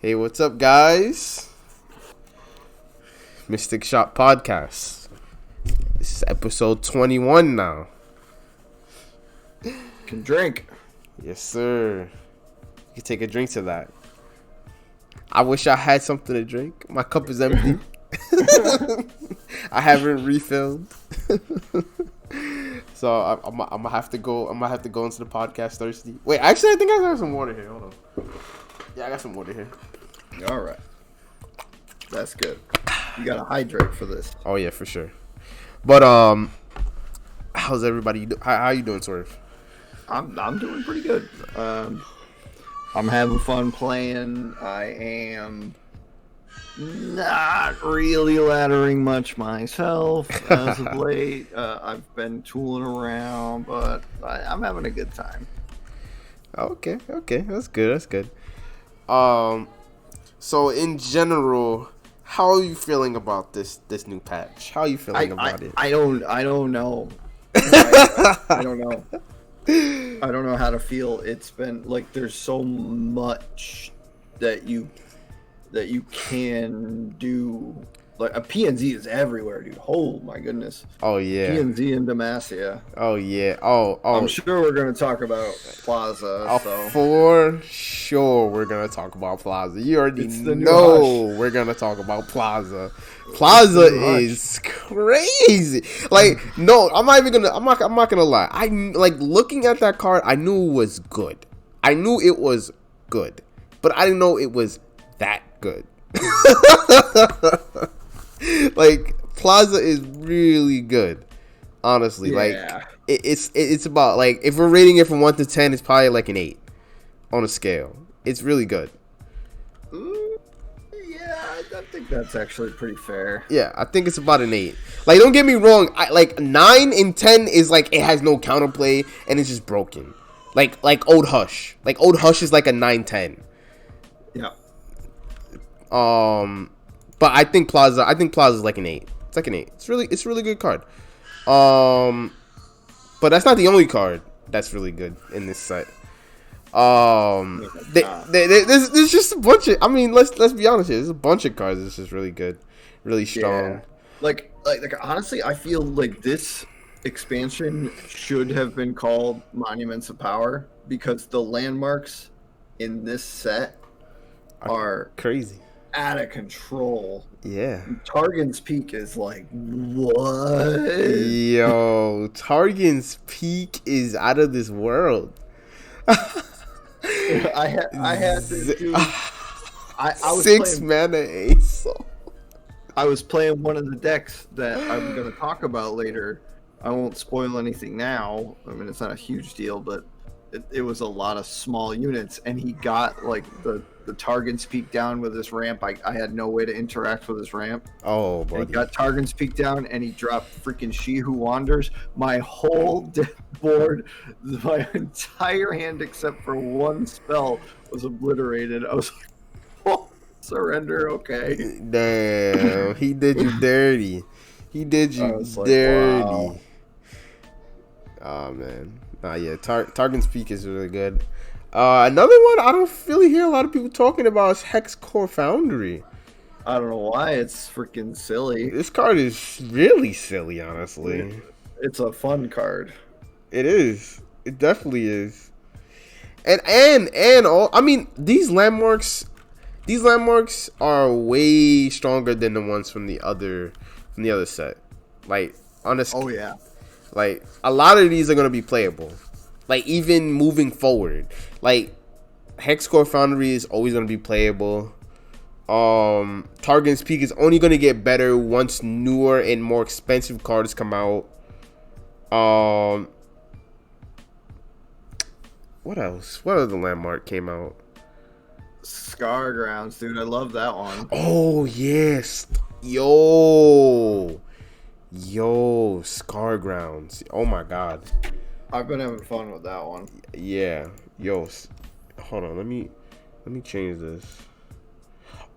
Hey, what's up, guys? Mystic Shop Podcast. This is episode 21 now. Can drink. Yes, sir. You can take a drink to that. I wish I had something to drink. My cup is empty. I haven't refilled. So I'm gonna have to go. I'm gonna have to go into the podcast thirsty. Wait, actually, I think I got some water here. Hold on. Yeah, I got some water here. All right. That's good. You gotta hydrate for this. Oh yeah, for sure. But how's everybody? How you doing, Swurv? I'm doing pretty good. I'm having fun playing. I am not really laddering much myself as of late. I've been tooling around, but I'm having a good time. Okay, that's good. So in general, how are you feeling about this new patch? How are you feeling about it? I don't know. I don't know. I don't know how to feel. It's been like there's so much that you can do. Like a PNZ is everywhere, dude. Oh my goodness. Oh yeah. PNZ and Demacia. Oh yeah. Oh. I'm sure we're gonna talk about Plaza. For sure, we're gonna talk about Plaza. You already know we're gonna talk about Plaza. Plaza is crazy. Like, no, I'm not gonna lie. I like looking at that card. I knew it was good. But I didn't know it was that good. Like, Plaza is really good. Honestly, yeah. like it's about, like, if we're rating it from 1 to 10, it's probably like an 8 on a scale. It's really good. Yeah, I think that's actually pretty fair. Yeah, I think it's about an 8. Like, don't get me wrong. Like 9 and 10 is like it has no counterplay and it's just broken. Like Old Hush. Like Old Hush is like a 9-10. Yeah. But I think Plaza is like an 8. It's like an 8. It's a really good card. But that's not the only card that's really good in this set. There's just a bunch of. I mean, let's be honest here. There's a bunch of cards that's just really good, really strong. Yeah. Like honestly, I feel like this expansion should have been called Monuments of Power because the landmarks in this set are crazy, out of control. Yeah. Targan's Peak is like, what? Yo, Targan's Peak is out of this world. I had to do. I was 6 mana ace. I was playing one of the decks that I'm going to talk about later. I won't spoil anything now. I mean, it's not a huge deal, but it was a lot of small units, and he got like the Targan's Peak down with this ramp. I had no way to interact with his ramp. Oh, buddy. He got Targan's Peak down, and he dropped freaking She Who Wanders. My whole board, my entire hand except for one spell was obliterated. I was like, oh, surrender, okay. Damn, he did you dirty. He did you dirty. Wow. Oh, man. Yeah, Targan's Peak is really good. Another one I don't really hear a lot of people talking about is Hex Core Foundry. I don't know why. It's freaking silly. This card is really silly, honestly. It's a fun card. It is. It definitely is. And all. I mean, these landmarks are way stronger than the ones from the other set. Like, honestly. Oh yeah. Like, a lot of these are going to be playable. Like, even moving forward. Like, Hexcore Foundry is always going to be playable. Targan's Peak is only going to get better once newer and more expensive cards come out. What else? What other landmark came out? Scar Grounds, dude. I love that one. Oh, yes. Yo, Scar Grounds. Oh my god. I've been having fun with that one. Yeah. Yo, hold on. Let me change this.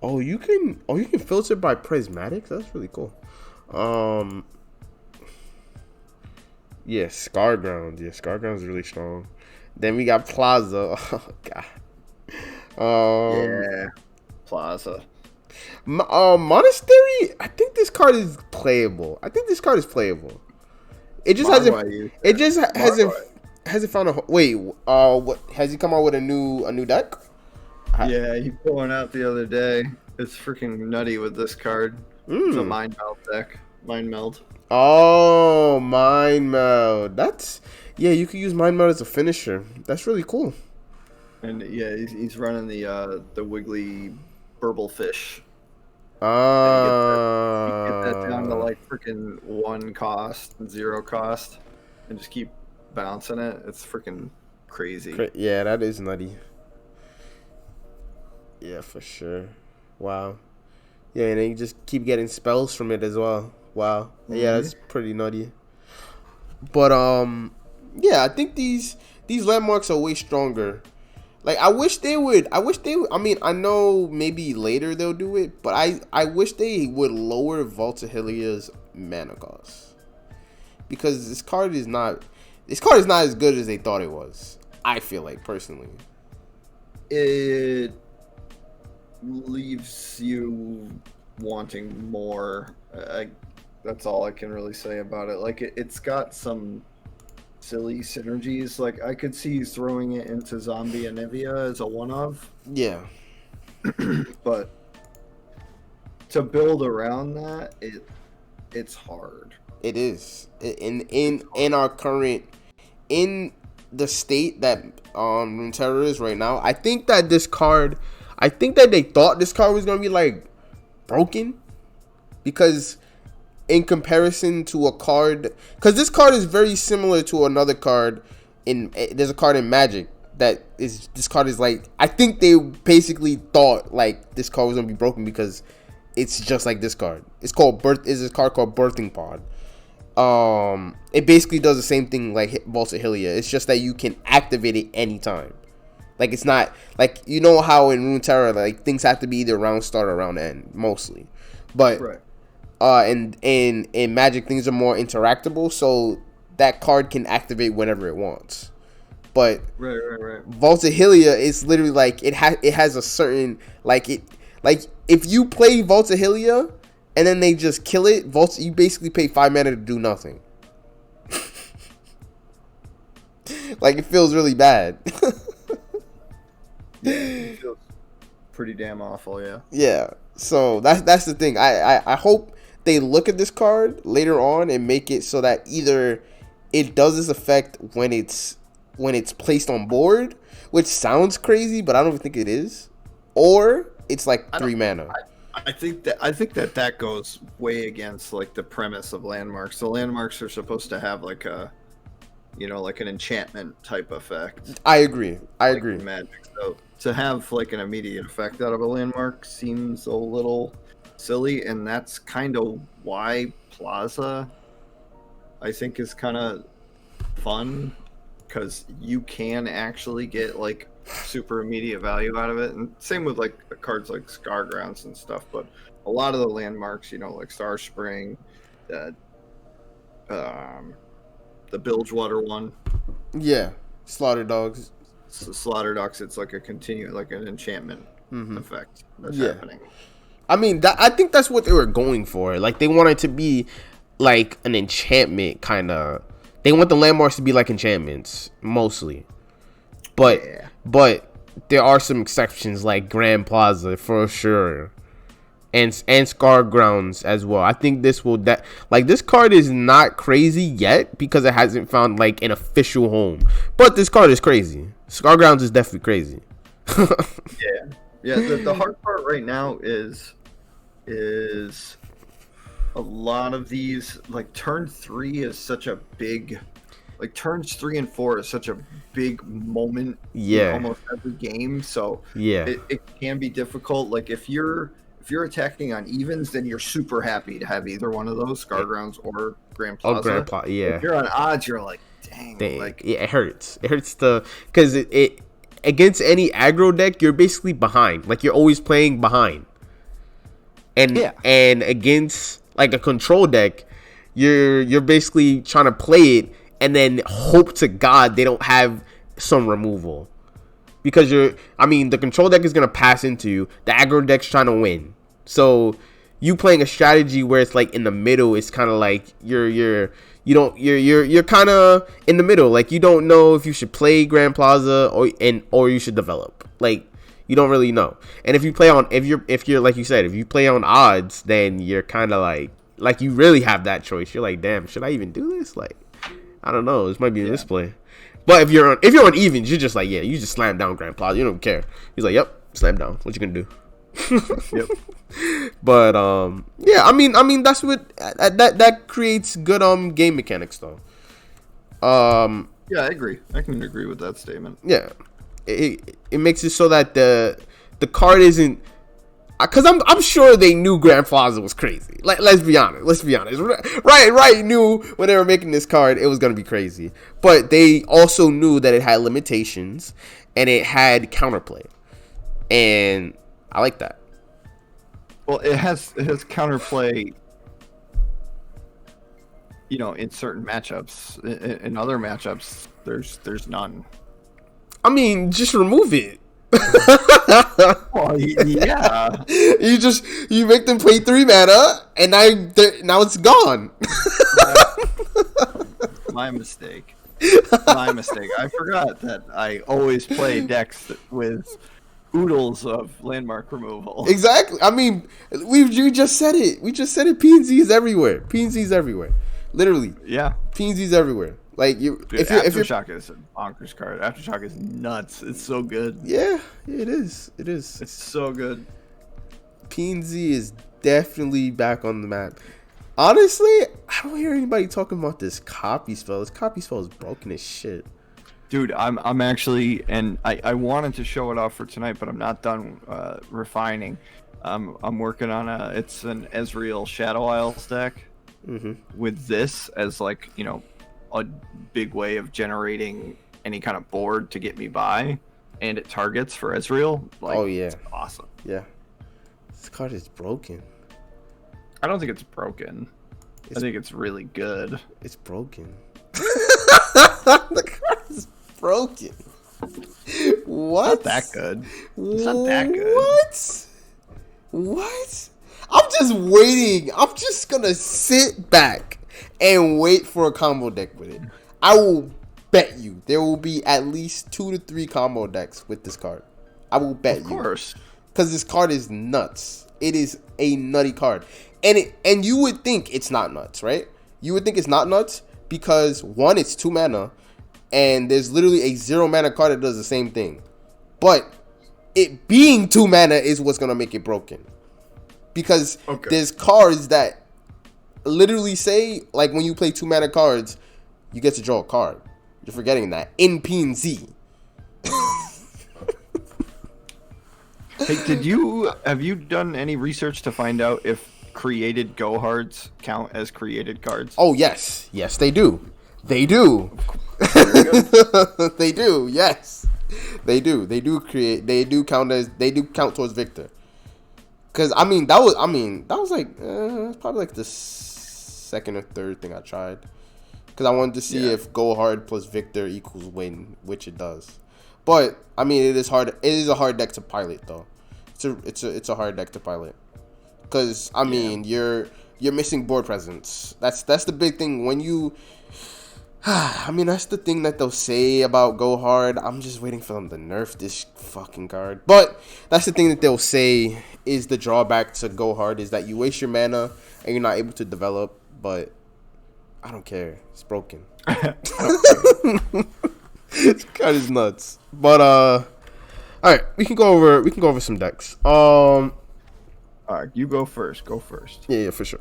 Oh, you can filter by prismatics? That's really cool. Yeah, Scar Grounds. Yeah, Scar Grounds is really strong. Then we got Plaza. Oh god. Yeah. Plaza. Monastery. I think this card is playable. It just hasn't. It just hasn't found a. Wait. What has he come out with a new deck? Yeah, he put one out the other day. It's freaking nutty with this card. It's a Mind Meld deck. Mind Meld. Oh, Mind Meld. You can use Mind Meld as a finisher. That's really cool. And yeah, he's running the Wiggly Burble Fish. You get that down to like freaking 1 cost, 0 cost, and just keep bouncing it. It's freaking crazy. Yeah, that is nutty. Yeah, for sure. Wow. Yeah, and then you just keep getting spells from it as well. Wow. Yeah, that's pretty nutty. But yeah, I think these landmarks are way stronger. Like I wish they would. I mean, I know maybe later they'll do it, but I wish they would lower Voltahilia's mana cost. Because this card is not as good as they thought it was. I feel like personally. It leaves you wanting more. That's all I can really say about it. Like it's got some silly synergies. Like I could see throwing it into Zombie Anivia as a one-of. Yeah. But to build around that, it's hard. It is. In our current, in the state that Runeterra is right now, I think that they thought this card was gonna be like broken, because in comparison to a card, because this card is very similar to another card there's a card in Magic this card is like, I think they basically thought like this card was gonna be broken because it's just like this card. It's a card called Birthing Pod. It basically does the same thing like Voltahilia. It's just that you can activate it anytime. Like it's not like, you know how in Runeterra like things have to be either round start or round end mostly, but right. In Magic things are more interactable, so that card can activate whenever it wants. But right. Voltahilia is literally like it has a certain like if you play Voltahilia and then they just kill it, you basically pay 5 mana to do nothing. Like it feels really bad. Yeah, it feels pretty damn awful, yeah. Yeah. So that's the thing. I hope they look at this card later on and make it so that either it does this effect when it's placed on board, which sounds crazy, but I don't think it is, or it's like 3 mana. I think that goes way against like the premise of landmarks. The landmarks are supposed to have like a, like an enchantment type effect. I agree. Magic. So to have like an immediate effect out of a landmark seems a little silly, and that's kind of why Plaza, I think, is kind of fun, because you can actually get like super immediate value out of it, and same with like cards like Scargrounds and stuff. But a lot of the landmarks, like Star Spring, the Bilgewater one, Slaughter Dogs. Slaughter Dogs, it's like an enchantment effect that's happening. I mean, I think that's what they were going for. Like, they wanted to be like an enchantment kind of. They want the landmarks to be like enchantments mostly, but there are some exceptions like Grand Plaza for sure, and Scargrounds as well. I think this card is not crazy yet because it hasn't found like an official home, but this card is crazy. Scargrounds is definitely crazy. The hard part right now is a lot of these, like turn 3 is such a big, like turns 3 and 4 is such a big moment in almost every game, so it can be difficult. Like if you're attacking on evens, then you're super happy to have either one of those, Scargrounds or Grand Plaza. If you're on odds, you're like, dang. Like, it hurts. It hurts because it against any aggro deck, you're basically behind. Like you're always playing behind. And against like a control deck, you're basically trying to play it and then hope to God they don't have some removal. because the control deck is gonna pass into you. The aggro deck's trying to win. So you playing a strategy where it's like in the middle, it's kind of like you're kind of in the middle. Like you don't know if you should play Grand Plaza or you should develop. Like you don't really know. And if you play on if you're like you said, if you play on odds, then you're kind of like you really have that choice. You're like, damn, should I even do this? Like I don't know. This might be a misplay. But if you're on evens, you're just like, yeah, you just slam down Grand Plaza. You don't care. He's like, yep, slam down. What you gonna do? Yep. But yeah, I mean that's what that creates good game mechanics though. Yeah, I agree. I can agree with that statement. Yeah, it makes it so that the card isn't, because I'm sure they knew Grand Plaza was crazy. Like let's be honest. Right knew when they were making this card it was gonna be crazy, but they also knew that it had limitations and it had counterplay, and I like that. Well, it has counterplay, you know, in certain matchups. In other matchups, there's none. I mean, just remove it. Well, yeah. You make them play 3 mana, and now it's gone. My mistake. I forgot that I always play decks with oodles of landmark removal. Exactly. I mean, we just said it. PNZ is everywhere. Literally. Yeah. PNZ is everywhere. Like Dude, Aftershock is a bonkers card. Aftershock is nuts. It's so good. Yeah, it is. It's so good. PNZ is definitely back on the map. Honestly, I don't hear anybody talking about this copy spell. This copy spell is broken as shit. Dude, I'm actually, and I wanted to show it off for tonight, but I'm not done refining. I'm working on it's an Ezreal Shadow Isles deck with this as like, you know, a big way of generating any kind of board to get me by, and it targets for Ezreal. Like, oh yeah, it's awesome. Yeah, this card is broken. I don't think it's broken. I think it's really good. It's broken. The card is broken. What? It's not that good. It's not that good. What? I'm just waiting. I'm just gonna sit back and wait for a combo deck with it. I will bet you there will be at least 2 to 3 combo decks with this card. I will bet you. Of course. Because this card is nuts. It is a nutty card. And you would think it's not nuts, right? You would think it's not nuts because, one, it's 2 mana, and there's literally a 0 mana card that does the same thing. But it being 2 mana is what's going to make it broken. Because there's cards that literally say, like, when you play 2 mana cards, you get to draw a card. You're forgetting that. In PNZ. Hey, have you done any research to find out if created go-hards count as created cards? Oh, yes. Yes, they do. They do. They do, yes. They do. They do count towards Victor. Because, that was like, probably like the second or third thing I tried. Because I wanted to see if go hard plus Victor equals win, which it does. But, it is hard. It is a hard deck to pilot, though. It's a hard deck to pilot. Because, you're missing board presence. That's the big thing. When you... that's the thing that they'll say about Go Hard. I'm just waiting for them to nerf this fucking card. But that's the thing that they'll say is the drawback to Go Hard is that you waste your mana and you're not able to develop. But I don't care. It's broken. This card is nuts. But all right, we can go over some decks. All right, you go first. Yeah, for sure.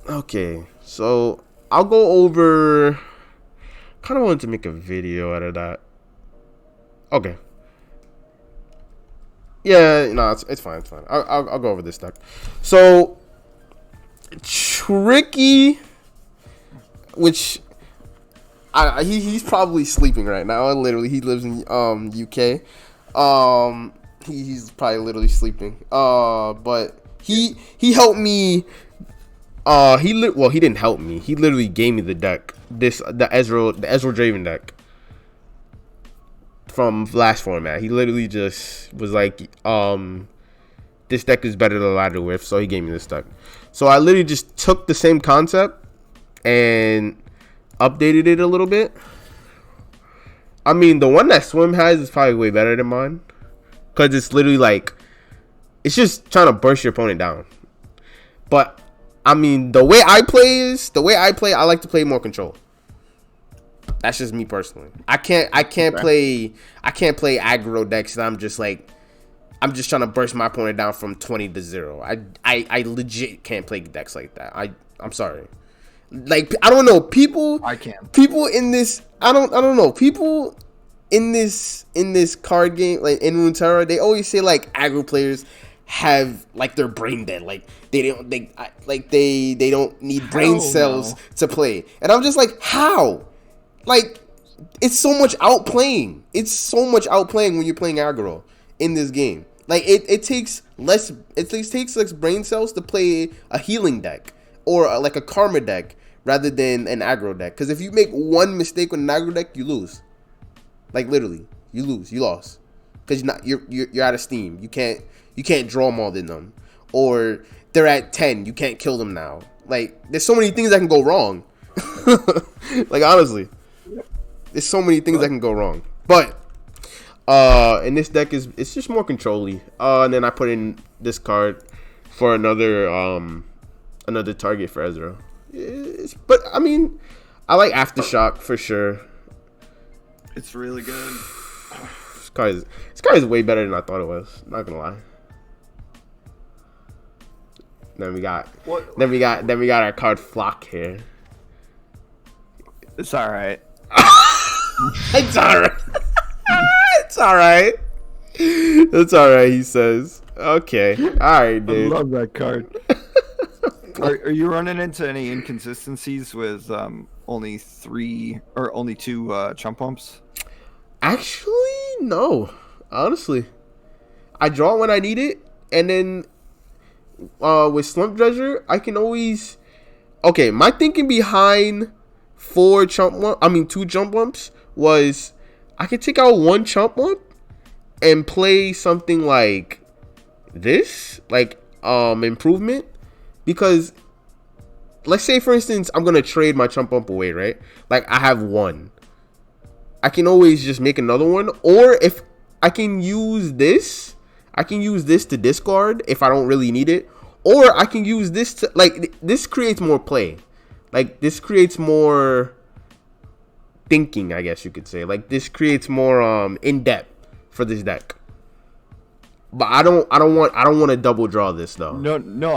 Okay, so I'll go over. Kind of wanted to make a video out of that. Okay. Yeah, no, it's fine. I'll go over this deck. So Tricky, which he's probably sleeping right now. Literally, he lives in UK. He's probably literally sleeping. But he helped me. He didn't help me. He literally gave me the deck. The Ezreal Draven deck. from last format. He literally just was like, this deck is better than ladder with, so he gave me this deck. So I literally just took the same concept and updated it a little bit. I mean, the one that Swim has is probably way better than mine, because it's literally like, it's just trying to burst your opponent down. But I mean, the way I play, I like to play more control. That's just me personally. I can't play aggro decks that I'm just trying to burst my opponent down from 20 to 0. I legit can't play decks like that. I'm sorry. Like, I don't know, people in this, I don't know, people in this card game, like in Runeterra, they always say like aggro players have like their brain dead, like they don't need brain cells to play. And I'm just like, how? Like, it's so much outplaying. It's so much outplaying when you're playing aggro in this game. Like, it takes less brain cells to play a healing deck or like a karma deck rather than an aggro deck. Because if you make one mistake with an aggro deck, you lose. Like, literally, you lose. You lost. Because you're out of steam. You can't draw more than them. Or they're at 10. You can't kill them now. Like, there's so many things that can go wrong. Like, honestly. There's so many things that can go wrong. But and this deck it's just more control-y. And then I put in this card for another target for Ezra. But I mean, I like Aftershock for sure. It's really good. This card is way better than I thought it was. Not gonna lie. Then we got our card Flock here. It's all right. It's all right. It's all right. It's all right, he says. Okay. All right, dude. I love that card. Are you running into any inconsistencies with only 2 chump bumps? Actually, no. Honestly, I draw when I need it, and then with Slump Dredger, I can always. Okay, my thinking behind 2 jump bumps was I could take out 1 chump bump and play something like this, like improvement, because let's say for instance I'm gonna trade my chump bump away, right? Like, I have 1. I can always just make another one, or if I can use this to discard if I don't really need it, or I can use this to, like, this creates more play. Like, this creates more thinking, I guess you could say. Like, this creates more in depth for this deck. But I don't want to double draw this though. No,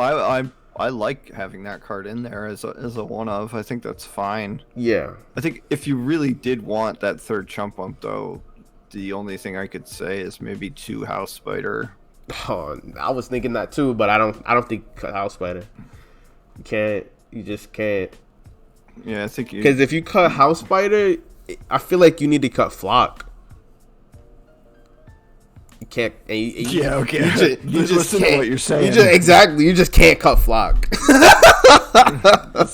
I like having that card in there as a one of. I think that's fine. Yeah. I think if you really did want that 3rd chump bump though, the only thing I could say is maybe 2 House Spider. Oh, I was thinking that too, but I don't think House Spider. You just can't. Yeah, I think because if you cut House Spider, I feel like you need to cut Flock. You can't. Yeah, okay. You just listen to what you're saying. You just can't cut Flock.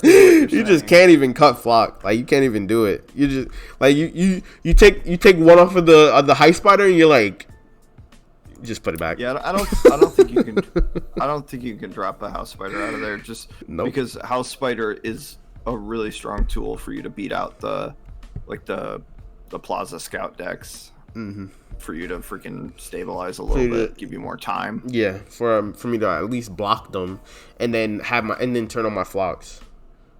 You just can't even cut Flock. Like, you can't even do it. You just like you take one off of the High Spider and you're like, just put it back. Yeah, I don't think you can. I don't think you can drop the House Spider out of there just because House Spider is a really strong tool for you to beat out the Plaza Scout decks. Mm-hmm. For you to freaking stabilize a little bit, give you more time. Yeah, for me to at least block them, and then turn on my Flocks.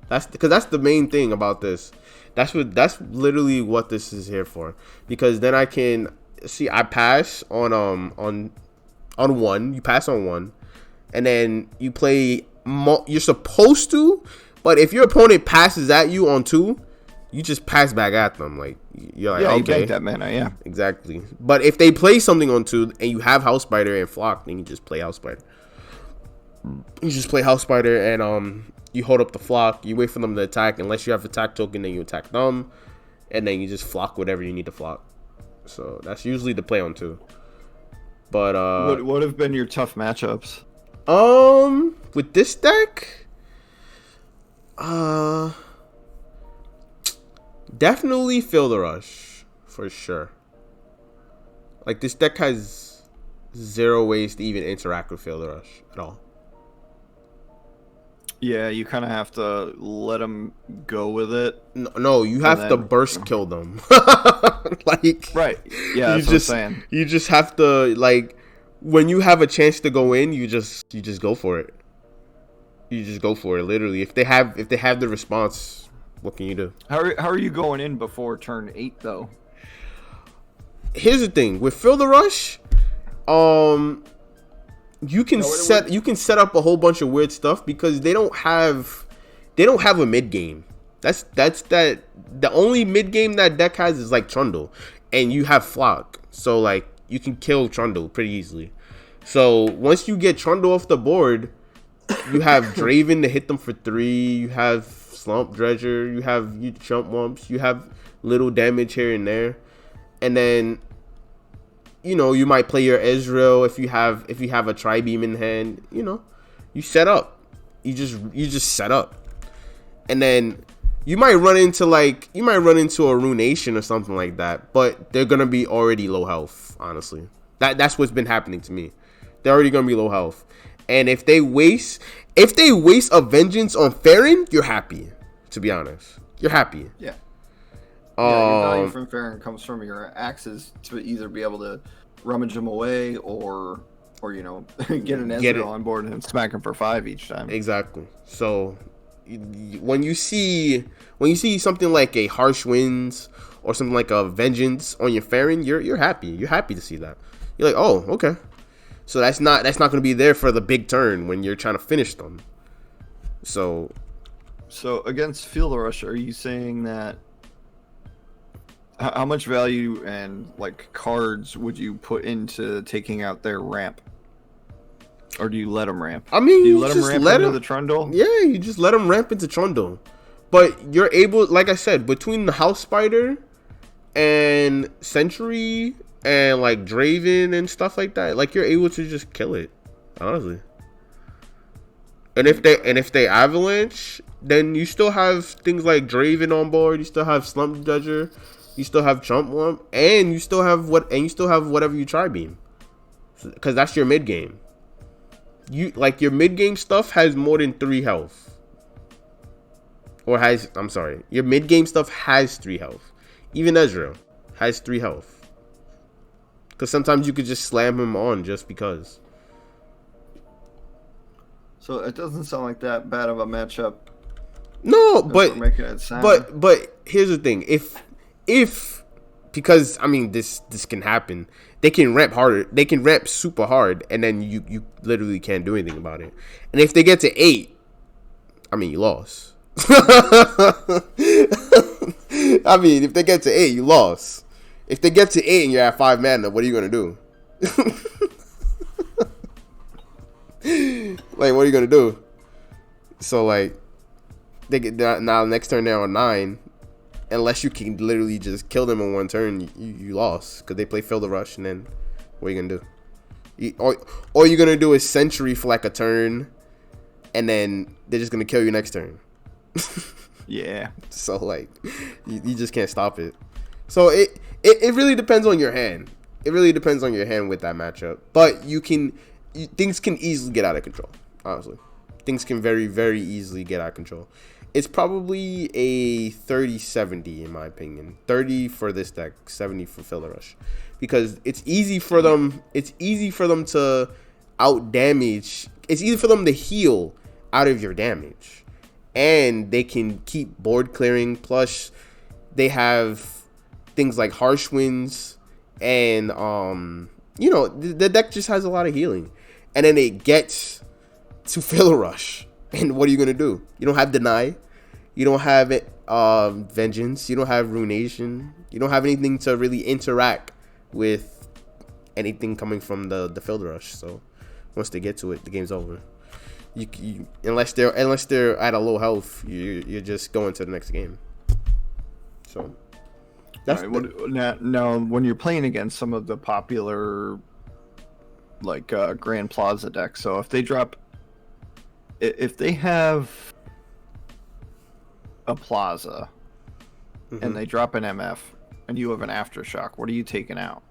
That's the main thing about this. That's literally what this is here for. Because then I can see I pass on 1. You pass on 1, and then you play. You're supposed to, but if your opponent passes at you on 2. You just pass back at them, like you're like, okay, you bank that mana, yeah, exactly. But if they play something on 2 and you have House Spider and Flock, then you just play House Spider. You just play House Spider and you hold up the Flock. You wait for them to attack. Unless you have attack token, then you attack them, and then you just Flock whatever you need to Flock. So that's usually the play on 2. But what have been your tough matchups? With this deck, definitely Feel the Rush, for sure. Like, this deck has 0 ways to even interact with Field Rush at all. Yeah, you kind of have to let them go with it. No, you have to burst kill them. Like, right? Yeah, that's what I'm saying. You just have to, like, when you have a chance to go in, you just go for it. You just go for it. Literally, if they have the response, what can you do? How are you going in before turn 8 though? Here's the thing with Field Rush, you can set up a whole bunch of weird stuff because they don't have a mid game. The only mid game that deck has is like Trundle, and you have Flock, so like you can kill Trundle pretty easily. So once you get Trundle off the board, you have Draven to hit them for 3. You have Slump Dredger. You have Jump Wumps. You have little damage here and there, and then you might play your Ezreal if you have a Tri-Beam in hand. You set up. You just set up, and then you might run into a Ruination or something like that, but they're gonna be already low health. Honestly, that's what's been happening to me. They're already gonna be low health, and if they waste a Vengeance on Farron, you're happy. To be honest, you're happy. Yeah. Your value from Farron comes from your axes to either be able to rummage them away or get an Ezreal on board and smack him for 5 each time. Exactly. So when you see something like a Harsh Winds or something like a Vengeance on your Farron, you're happy. You're happy to see that. You're like, oh, okay. So that's not going to be there for the big turn when you're trying to finish them. So against Field Rush, are you saying that? How much value and like cards would you put into taking out their ramp? Or do you let them ramp? I mean, do you let them ramp into the Trundle? Yeah, you just let them ramp into Trundle. But you're able, like I said, between the House Spider and Sentry and like Draven and stuff like that, like you're able to just kill it, honestly. And if they Avalanche, then you still have things like Draven on board. You still have Slump Dredger. You still have Chump Wump, and you still have whatever you Tri-Beam, because that's your mid game. Your mid game stuff has more than 3 health, your mid game stuff has 3 health. Even Ezreal has 3 health, because sometimes you could just slam him on just because. So it doesn't sound like that bad of a matchup. No, but here's the thing: if because I mean this can happen. They can ramp harder. They can ramp super hard, and then you literally can't do anything about it. And if they get to 8, I mean you lost. I mean, if they get to 8, you lost. If they get to 8 and you're at 5 mana, what are you gonna do? Like, what are you gonna do? So like, they get now next turn they're on 9. Unless you can literally just kill them in one turn, you lost, because they play Field Rush, and then what are you gonna do? All you're gonna do is Sentry for like a turn, and then they're just gonna kill you next turn. Yeah. So like, you just can't stop it. So it really depends on your hand. It really depends on your hand with that matchup. But things can easily get out of control. Honestly, things can very, very easily get out of control. It's probably a 30-70 in my opinion. 30 for this deck, 70 for Field Rush, because it's easy for them. It's easy for them to out damage. It's easy for them to heal out of your damage, and they can keep board clearing. Plus, they have things like Harsh Winds, and the deck just has a lot of healing. And then it gets to Field Rush, and what are you gonna do? You don't have Deny. You don't have Vengeance. You don't have Ruination. You don't have anything to really interact with anything coming from the Field Rush. So once they get to it, the game's over. You unless they're at a low health, you're just going to the next game. So that's now when you're playing against some of the popular like Grand Plaza decks. So if they have a Plaza and they drop an MF and you have an Aftershock, what are you taking out?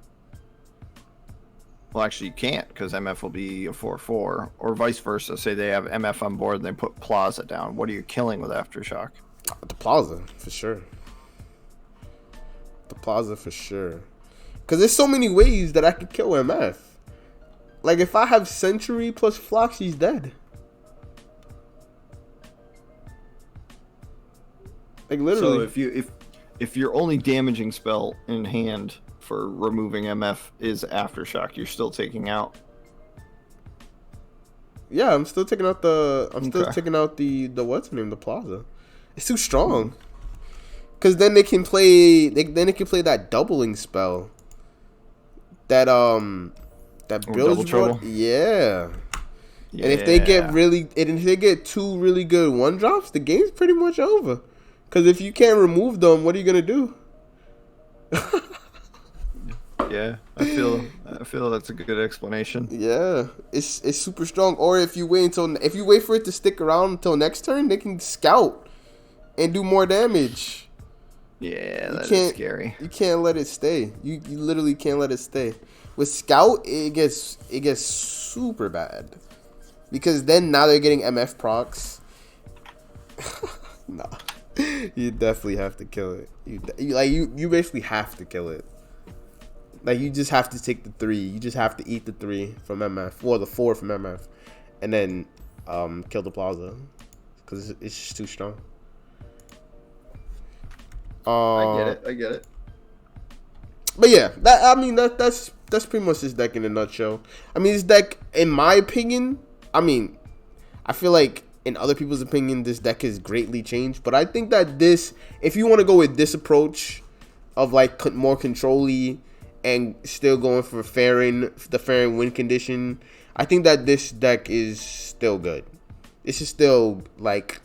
Well, actually, you can't because MF will be a 4/4, or vice versa. Say they have MF on board and they put Plaza down. What are you killing with Aftershock? The Plaza, for sure. The Plaza, for sure. Because there's so many ways that I could kill MF. Like, if I have Century plus Flock, she's dead. Like, literally. So if your only damaging spell in hand for removing MF is Aftershock, you're still taking out. Yeah, I'm still taking out the. Still taking out the what's her name, the Plaza. It's too strong. Cause then they can play. Then they can play that doubling spell. That builds trouble. Yeah. And if they get two really good 1-drops, the game's pretty much over. Cause if you can't remove them, what are you gonna do? Yeah, I feel that's a good explanation. Yeah, it's super strong. Or if you wait for it to stick around until next turn, they can scout and do more damage. Yeah, that is scary. You can't let it stay. You literally can't let it stay. With scout, it gets super bad because then now they're getting MF procs. Nah, you definitely have to kill it. You basically have to kill it. Like, you just have to take the 3. You just have to eat the 3 from MF. Well, the 4 from MF. And then kill the Plaza. Because it's just too strong. I get it. But yeah, that's pretty much this deck in a nutshell. I mean, this deck, in my opinion, I feel like in other people's opinion, this deck has greatly changed. But I think that if you want to go with this approach of like more control-y, and still going for the Farron win condition, I think that this deck is still good. This is still like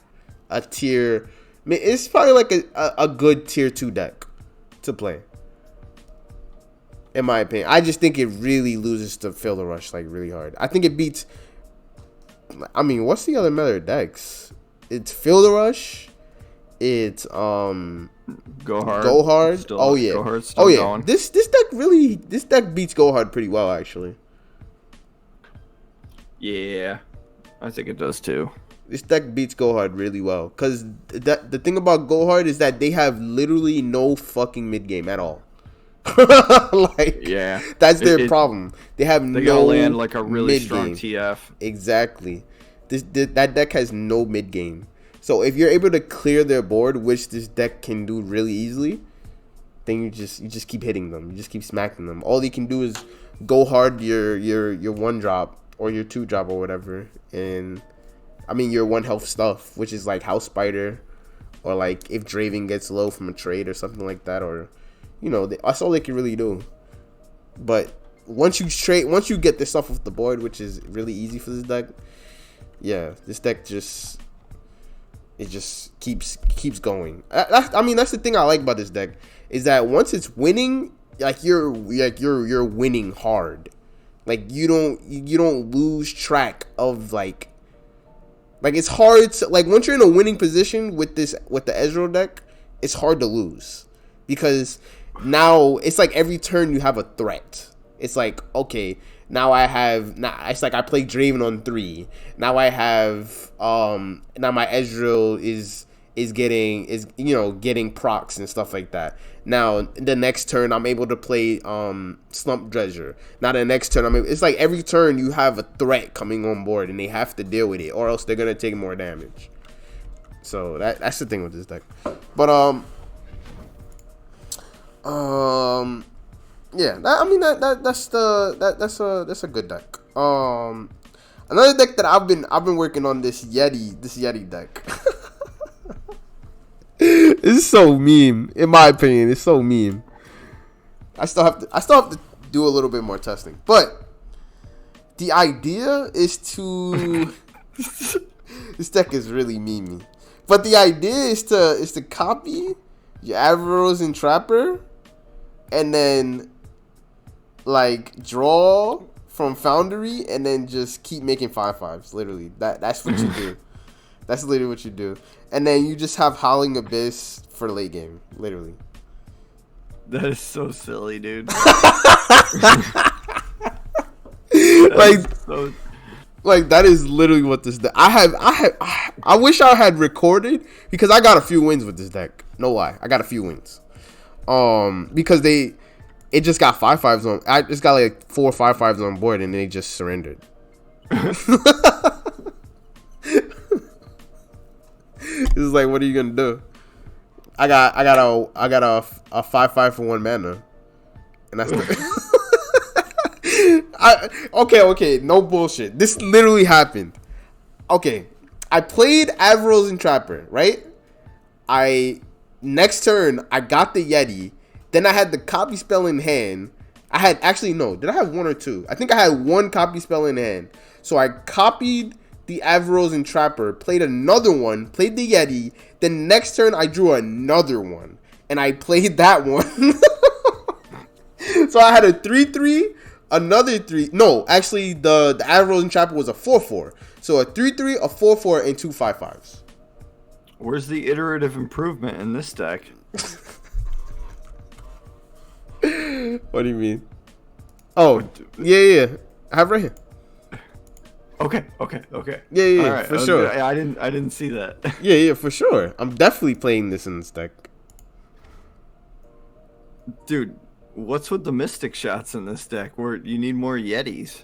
a tier. I mean, it's probably like a good tier 2 deck to play. In my opinion, I just think it really loses to Feel the Rush like really hard. I think it beats. I mean, what's the other meta decks? It's Feel the Rush. It's Go hard. Go hard. Still, oh yeah. Go hard still going. This deck beats Go Hard pretty well actually. Yeah, I think it does too. This deck beats Go Hard really well because the thing about Go Hard is that they have literally no fucking mid game at all. Like, yeah, that's their problem. They gotta land like a really strong TF. Exactly. That deck has no mid game. So if you're able to clear their board, which this deck can do really easily, then you just keep hitting them. You just keep smacking them. All you can do is go hard your 1-drop or your 2-drop or whatever, and your 1 health stuff, which is like House Spider, or like if Draven gets low from a trade or something like that, or that's all they can really do. But once you get this stuff off the board, which is really easy for this deck, yeah, this deck just keeps going. That's the thing I like about this deck, is that once it's winning, you're winning hard. Like you don't lose track of like it's hard to, like, once you're in a winning position with the Ezreal deck, it's hard to lose because now it's like every turn you have a threat. It's like, okay, it's like I play Draven on 3. Now I have now my Ezreal is getting procs and stuff like that. Now the next turn I'm able to play Slump Dredger. Now the next turn it's like every turn you have a threat coming on board and they have to deal with it or else they're gonna take more damage. So that's the thing with this deck. But yeah, that's a good deck. Another deck that I've been working on, this Yeti deck. It's so meme, in my opinion. It's so meme. I still have to do a little bit more testing, but the idea is to. This deck is really memey, but the idea is to copy your Averos and Trapper, and then like draw from Foundry, and then just keep making 5/5s. Literally, that's what you do. That's literally what you do. And then you just have Howling Abyss for late game. Literally. That is so silly, dude. like, like that is literally what this deck. I wish I had recorded because I got a few wins with this deck. No lie, I got a few wins. Because it just got 5/5s on. I just got like 4 5/5s on board, and they just surrendered. It's like, what are you gonna do? I got a 5/5 for 1 mana, and that's okay. No bullshit. This literally happened. Okay, I played Averils and Trapper, right? Next turn I got the Yeti. Then I had the copy spell in hand. I had actually no. Did I have 1 or 2? I think I had 1 copy spell in hand. So I copied the Averils and Trapper, played another one, played the Yeti. Then next turn I drew another one, and I played that one. So I had a 3/3, another 3. No, actually the Averils and Trapper was a 4/4. So a 3/3, a 4/4, and 2 5/5s. Where's the iterative improvement in this deck? What do you mean? Oh, yeah. I have right here. Okay. Yeah, right, for sure. I didn't see that. Yeah, for sure. I'm definitely playing this in this deck. Dude, what's with the Mystic Shots in this deck where you need more Yetis?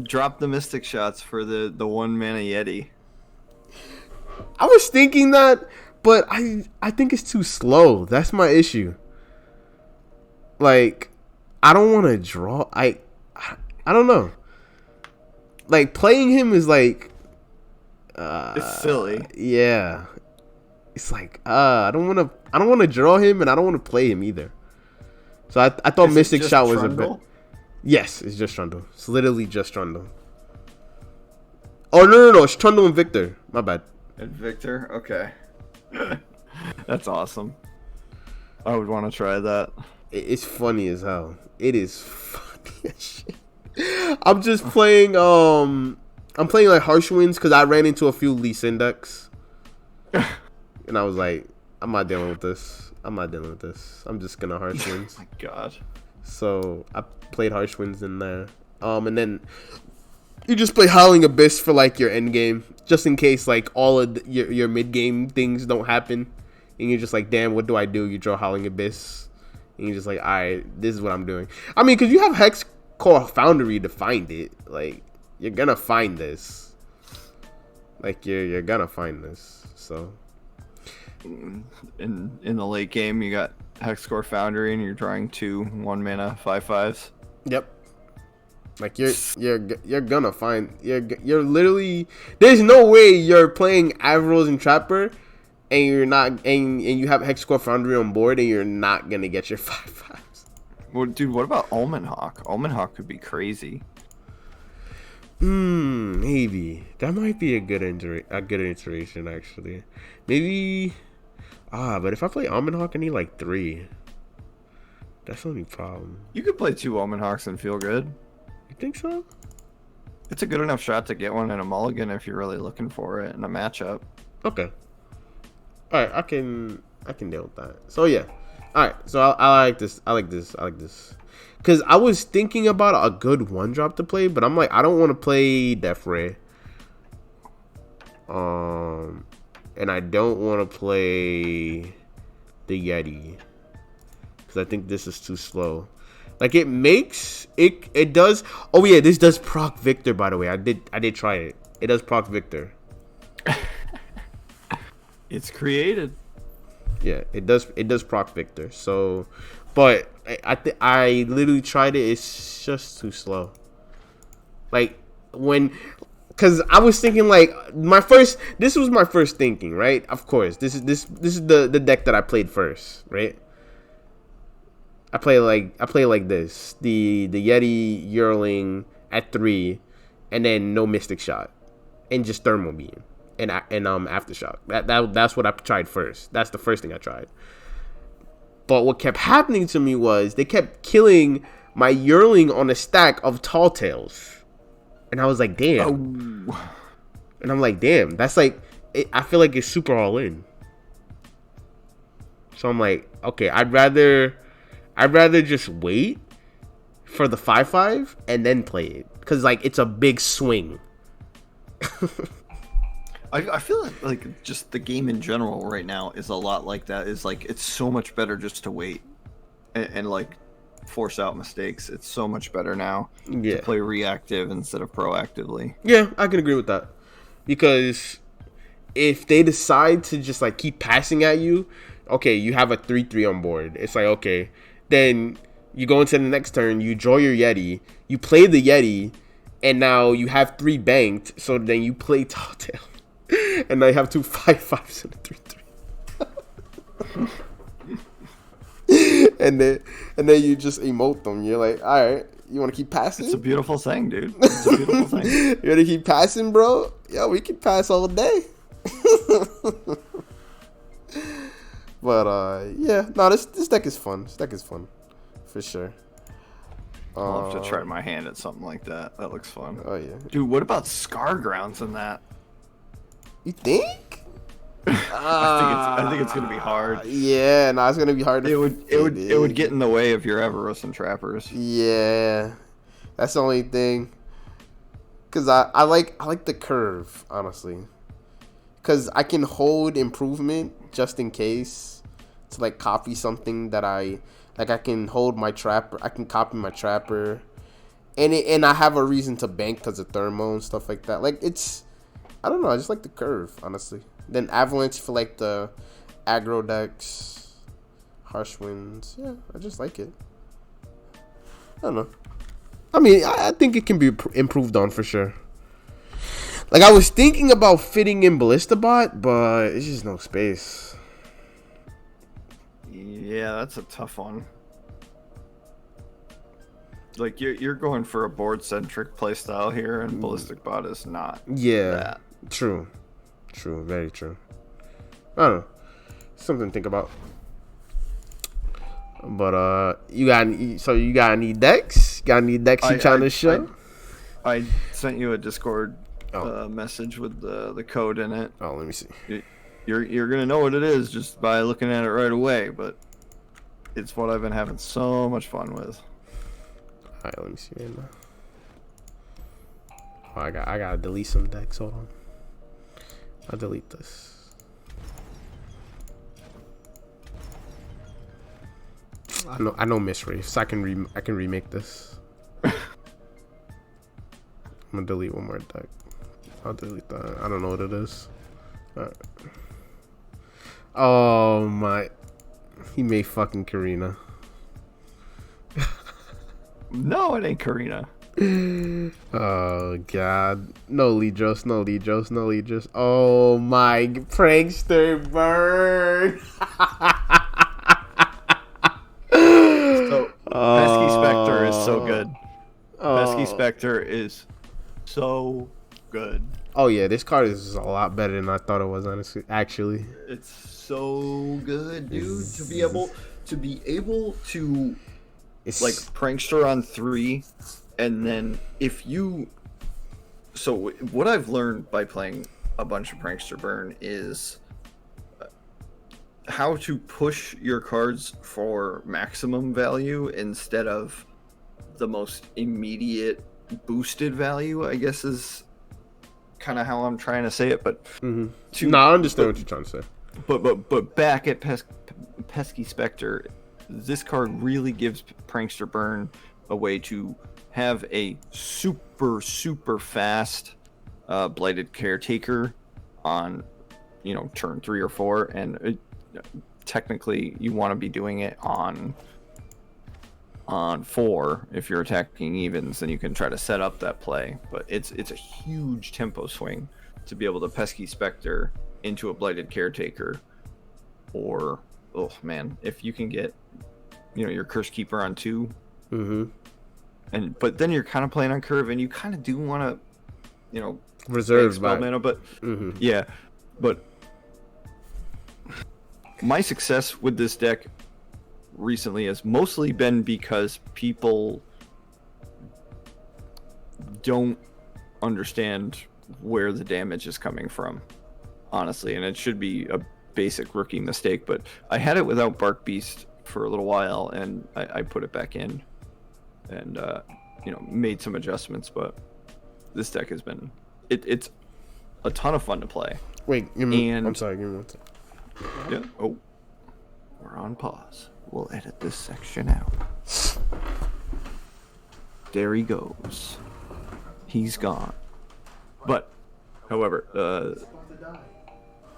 Drop the Mystic Shots for the 1 mana Yeti. I was thinking that, but I think it's too slow. That's my issue. Like, I don't want to draw. I don't know. Like, playing him is like, it's silly. Yeah, it's like I don't want to draw him, and I don't want to play him either. So I thought Is Mystic Shot was Trundle? a bit. Yes, it's just Trundle. It's literally just Trundle. Oh no! It's Trundle and Victor. My bad. And Victor, okay. That's awesome. I would want to try that. It's funny as hell. It is funny as shit. I'm just playing. I'm playing like Harsh Winds because I ran into a few Lee Sin decks, and I was like, I'm not dealing with this. I'm just gonna Harsh Winds. Oh my god. So I played Harsh Winds in there. And then you just play Howling Abyss for like your end game, just in case like all of your mid game things don't happen, and you're just like, damn, what do I do? You draw Howling Abyss, and you're just like, all right, this is what I'm doing. I mean, because you have Hex Core Foundry to find it. Like, you're gonna find this. Like, you're gonna find this. So In the late game, you got Hexcore Foundry, and you're drawing 2 1 mana 5/5s. Yep. Like you're gonna find you're literally, there's no way you're playing Averils and Trapper and you're not and you have Hexcore Foundry on board and you're not gonna get your 5/5s. Well, dude, what about Omen Hawk? Omen Hawk could be crazy. Maybe that might be a good iteration actually. Maybe but if I play Omen Hawk, I need like 3. That's the only problem. You could play 2 Omen Hawks and feel good. You think so? It's a good enough shot to get one in a mulligan if you're really looking for it in a matchup. Okay. All right, I can deal with that. So yeah. All right. So I like this. I like this. Cause I was thinking about a good 1-drop to play, but I'm like, I don't want to play Death Ray. And I don't want to play the Yeti. Cause I think this is too slow. Like it does. Oh yeah, this does proc Victor, by the way. I did try it. It does proc Victor. It's created. Yeah, it does proc Victor. So, but I literally tried it. It's just too slow. Like because I was thinking like this was my first thinking, right? Of course, this is the deck that I played first, right? I play like this. The Yeti Yearling at 3, and then no Mystic Shot, and just Thermal Beam and Aftershock. That's what I tried first. That's the first thing I tried. But what kept happening to me was they kept killing my Yearling on a stack of Tall Tales, and I was like, damn. Oh. And I'm like, damn. That's like I feel like it's super all in. So I'm like, okay, I'd rather just wait for the 5/5 and then play it, because like it's a big swing. I feel like just the game in general right now is a lot like that. Is like it's so much better just to wait and like force out mistakes. It's so much better now to play reactive instead of proactively. Yeah, I can agree with that, because if they decide to just like keep passing at you, okay, you have a 3/3 on board. It's like, okay, then you go into the next turn, you draw your Yeti, you play the Yeti, and now you have 3 banked. So then you play Tall Tale, and now you have 2 5/5s and a 3/3. and then you just emote them. You're like, all right, you want to keep passing? It's a beautiful thing, dude. It's a beautiful thing. You want to keep passing, bro? Yeah, we can pass all day. But yeah, no, this deck is fun. This deck is fun, for sure. I'll have to try my hand at something like that. That looks fun. Oh yeah, dude. What about Scar Grounds in that? You think? I think it's gonna be hard. Yeah, no, it's gonna be hard. It would get in the way of your Everus and Trappers. Yeah, that's the only thing. Cause I like the curve, honestly. Cause I can hold improvement just in case to like copy something that I can hold my trapper. I can copy my trapper, and I have a reason to bank because of thermo and stuff like that. Like it's, I don't know. I just like the curve, honestly. Then Avalanche for like the aggro decks, Harsh Winds. Yeah, I just like it. I don't know. I mean, I think it can be improved on for sure. Like, I was thinking about fitting in Ballista Bot, but it's just no space. Yeah, that's a tough one. Like, you're going for a board-centric playstyle here, and Ballistic Bot is not that. True. True, very true. I don't know. Something to think about. But, you got any decks? Got any decks you trying to show? I sent you a Discord message with the code in it. Oh, let me see. You're gonna know what it is just by looking at it right away, but it's what I've been having so much fun with. Alright, let me see right now. Oh, I gotta delete some decks. Hold on. I'll delete this. I know Miss Wraiths. I can remake this. I'm gonna delete one more deck. I'll delete that. I don't know what it is. Alright. Oh my! He made fucking Karina. No, it ain't Karina. Oh god! No Lidros, no Lidros, no Lidros. Oh my! Prankster burn! So Pesky Spectre is so good. Pesky Spectre is so good. Oh yeah, this card is a lot better than I thought it was. Honestly, actually, it's so good, dude. To be able to like Prankster on 3, and then if you. So what I've learned by playing a bunch of Prankster Burn is how to push your cards for maximum value instead of the most immediate boosted value, I guess is kind of how I'm trying to say it, but no, I understand what you're trying to say. But back at Pesky Spectre, this card really gives Prankster Burn a way to have a super fast Blighted Caretaker on, turn 3 or 4, and technically you want to be doing it on 4 if you're attacking evens, then you can try to set up that play. But it's a huge tempo swing to be able to Pesky Spectre into a Blighted Caretaker, or if you can get your Curse Keeper on 2, but then you're kind of playing on curve, and you kind of do want to reserve spell mana, but yeah, but my success with this deck recently has mostly been because people don't understand where the damage is coming from, honestly, and it should be a basic rookie mistake, but I had it without Bark Beast for a little while, and I put it back in, and made some adjustments. But this deck has been it's a ton of fun to play. Wait, I'm sorry, give me one second. Yeah. Oh, we're on pause. We'll edit this section out. There he goes. He's gone. But, however,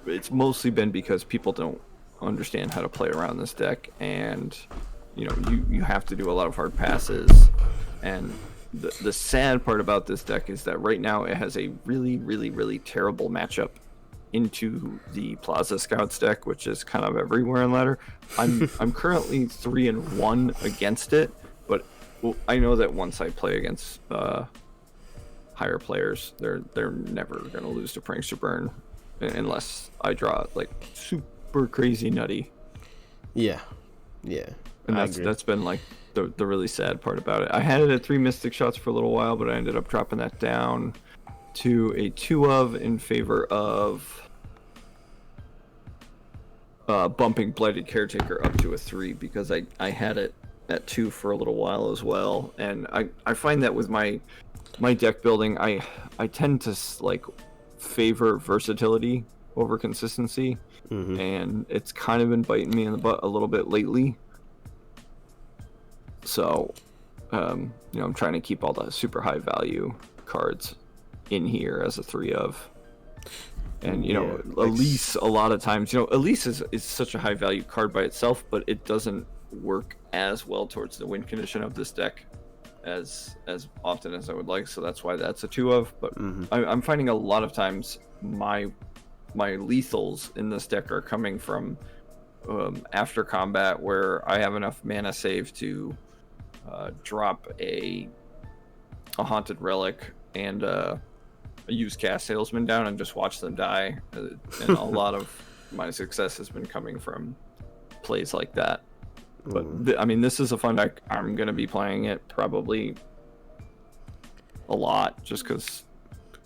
it's mostly been because people don't understand how to play around this deck, and you have to do a lot of hard passes. And the sad part about this deck is that right now it has a really, really, really terrible matchup into the Plaza Scouts deck, which is kind of everywhere in ladder. I'm currently 3-1 against it, but I know that once I play against higher players, they're never gonna lose to Prankster Burn unless I draw like super crazy nutty. Yeah. And that's been like the really sad part about it. I had it at 3 Mystic Shots for a little while, but I ended up dropping that down to a 2 of in favor of bumping Blighted Caretaker up to a 3 because I had it at 2 for a little while as well. And I find that with my deck building, I tend to like favor versatility over consistency, and it's kind of been biting me in the butt a little bit lately. So, I'm trying to keep all the super high value cards in here as a 3 of. And, Elise, a lot of times, Elise is such a high value card by itself, but it doesn't work as well towards the win condition of this deck as often as I would like. So that's why that's a 2 of. But I'm finding a lot of times my lethals in this deck are coming from after combat, where I have enough mana save to drop a Haunted Relic and a Used Cast Salesman down and just watch them die. And a lot of my success has been coming from plays like that. But this is a fun deck. I'm gonna be playing it probably a lot just because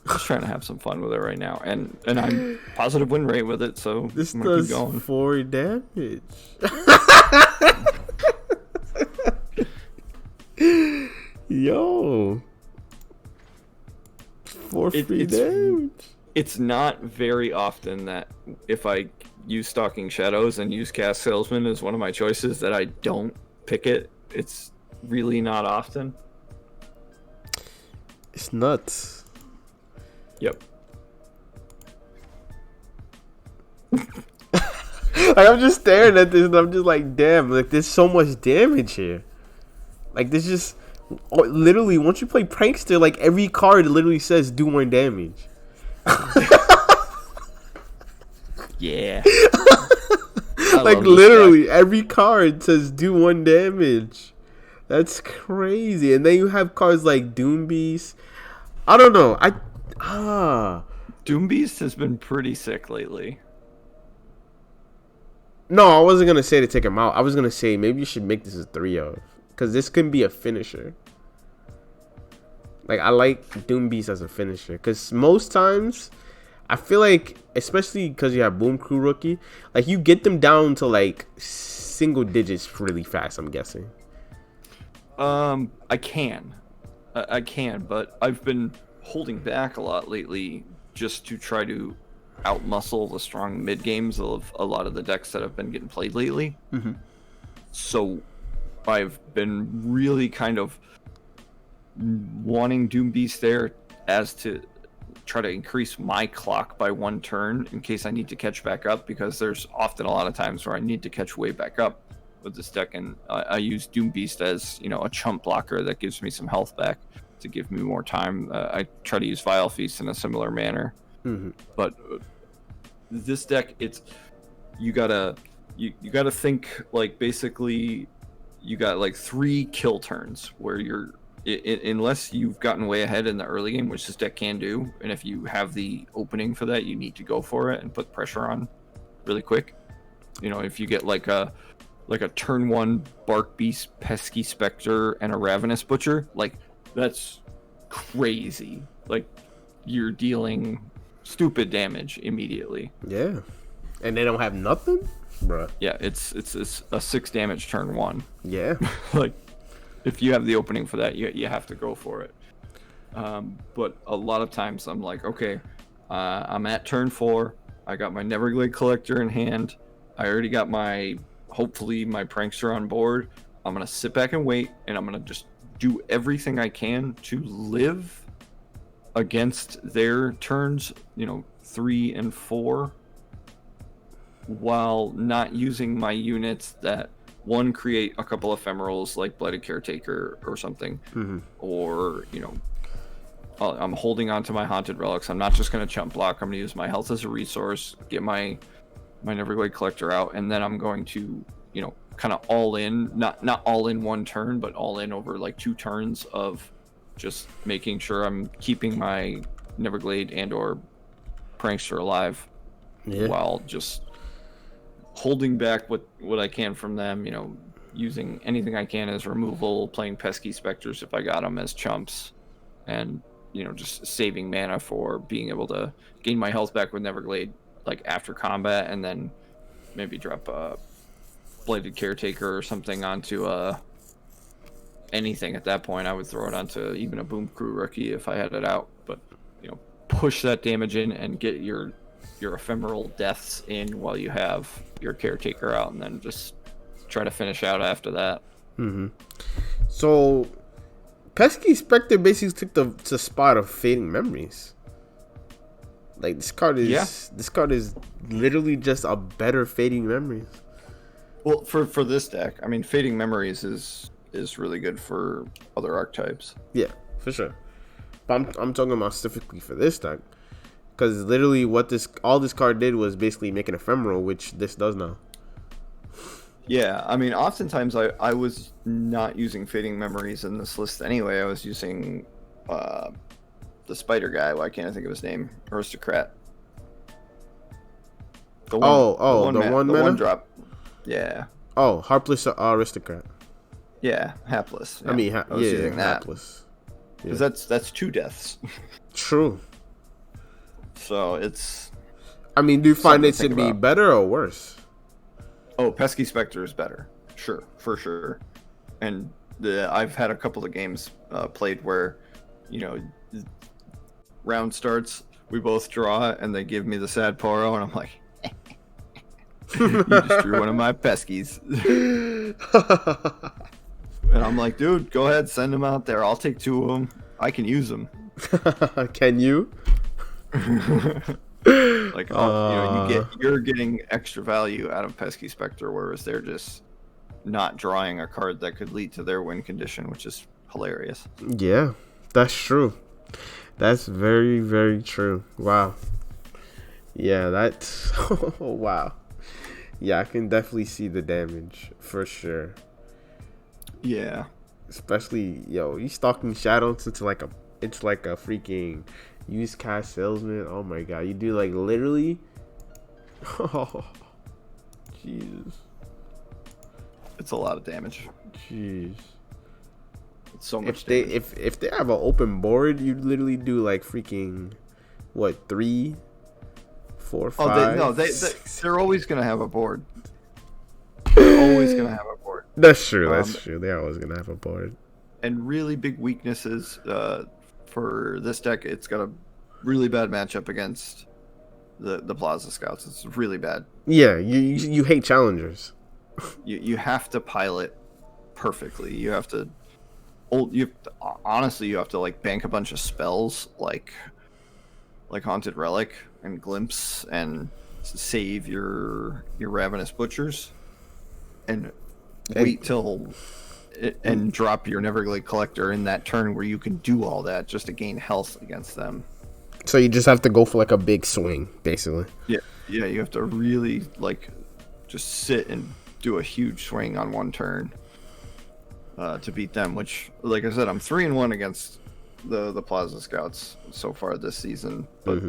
I'm just trying to have some fun with it right now, and I'm positive win rate with it, so this I'm gonna does keep going. 4 damage. Yo, 4 free damage. It's not very often that if I use Stalking Shadows and use Cast Salesman as one of my choices that I don't pick it. It's really not often. It's nuts. Yep. Like, I'm just staring at this and I'm just like, damn, like there's so much damage here. Like this just literally, once you play Prankster, like every card literally says do 1 damage. Yeah. Like literally every card says do 1 damage. That's crazy. And then you have cards like Doom Beast. I don't know. Doom Beast has been pretty sick lately. No, I wasn't gonna say to take him out. I was gonna say maybe you should make this a 3 of, because this can be a finisher. Like I like Doom Beast as a finisher, because most times I feel like, especially because you have Boom Crew Rookie, like you get them down to like single digits really fast, I'm guessing. I can, but I've been holding back a lot lately just to try to outmuscle the strong mid games of a lot of the decks that have been getting played lately. Mm-hmm. So I've been really kind of wanting Doom Beast there as to try to increase my clock by 1 turn in case I need to catch back up, because there's often a lot of times where I need to catch way back up with this deck, and I use Doom Beast as a chump blocker that gives me some health back to give me more time. I try to use Vile Feast in a similar manner. Mm-hmm. But this deck, it's you gotta think like basically you got like 3 kill turns where you're unless you've gotten way ahead in the early game, which this deck can do, and if you have the opening for that, you need to go for it and put pressure on really quick. If you get like a turn 1 Bark Beast, Pesky Spectre, and a Ravenous Butcher, like that's crazy. Like you're dealing stupid damage immediately. Yeah, and they don't have nothing, bruh. Yeah, it's a 6 damage turn 1. Yeah, like if you have the opening for that, you have to go for it. But a lot of times I'm like, okay, I'm at turn 4. I got my Neverglade Collector in hand. I already got hopefully my Prankster on board. I'm going to sit back and wait, and I'm going to just do everything I can to live against their turns, 3 and 4, while not using my units that, one, create a couple ephemerals like Blighted Caretaker or something, or, I'm holding on to my Haunted Relics. I'm not just going to chump block. I'm going to use my health as a resource, get my Neverglade Collector out, and then I'm going to, kind of all in, not all in one turn, but all in over like 2 turns of just making sure I'm keeping my Neverglade and or Prankster alive, while just holding back what I can from them, using anything I can as removal, playing Pesky Specters if I got them as chumps, and just saving mana for being able to gain my health back with Neverglade like after combat, and then maybe drop a Blighted Caretaker or something onto anything at that point. I would throw it onto even a Boom Crew Rookie if I had it out, but push that damage in and get your ephemeral deaths in while you have your Caretaker out, and then just try to finish out after that. So Pesky Spectre basically took the spot of Fading Memories. Like this card is literally just a better Fading Memories. Well, for this deck, I mean, Fading Memories is really good for other archetypes. Yeah, for sure. But I'm talking about specifically for this deck, because literally what all this card did was basically make an ephemeral, which this does now. Yeah, I mean, oftentimes I was not using Fading Memories in this list anyway. I was using the spider guy. Why can't I think of his name? Aristocrat. The one drop. Yeah. Oh, Harpless Aristocrat. Yeah, Hapless. Yeah. I mean, I was using that. Hapless. Because that's 2 deaths. True. So it's... I mean, do you find it to be better or worse? Oh, Pesky Spectre is better. Sure, for sure. And I've had a couple of games played where, round starts, we both draw, and they give me the sad poro, and I'm like, you just drew one of my Peskies. And I'm like, dude, go ahead, send them out there. I'll take 2 of them. I can use them. Can you? Like, you're getting extra value out of Pesky Spectre, whereas they're just not drawing a card that could lead to their win condition, which is hilarious. Yeah, that's true. That's very, very true. Wow. Yeah, that's... oh, wow. Yeah, I can definitely see the damage, for sure. Yeah. Especially, you stalking shadows into like a freaking used car salesman. Oh my god, you do like literally... oh, Jesus. It's a lot of damage. Jeez. It's so much damage. If they have an open board, you literally do like freaking, what, 3, 4, 5? They're always gonna have a board. They're always gonna have a board. That's true. That's true. They're always gonna have a board. And really big weaknesses for this deck. It's got a really bad matchup against the Plaza Scouts. It's really bad. Yeah, you hate challengers. You have to pilot perfectly. You have to honestly like bank a bunch of spells like Haunted Relic and Glimpse and save your Ravenous Butchers and wait till and drop your Neverglade Collector in that turn where you can do all that just to gain health against them. So you just have to go for like a big swing, basically. Yeah, you have to really like just sit and do a huge swing on one turn to beat them, which, like I said, I'm 3-1 against the Plaza Scouts so far this season, but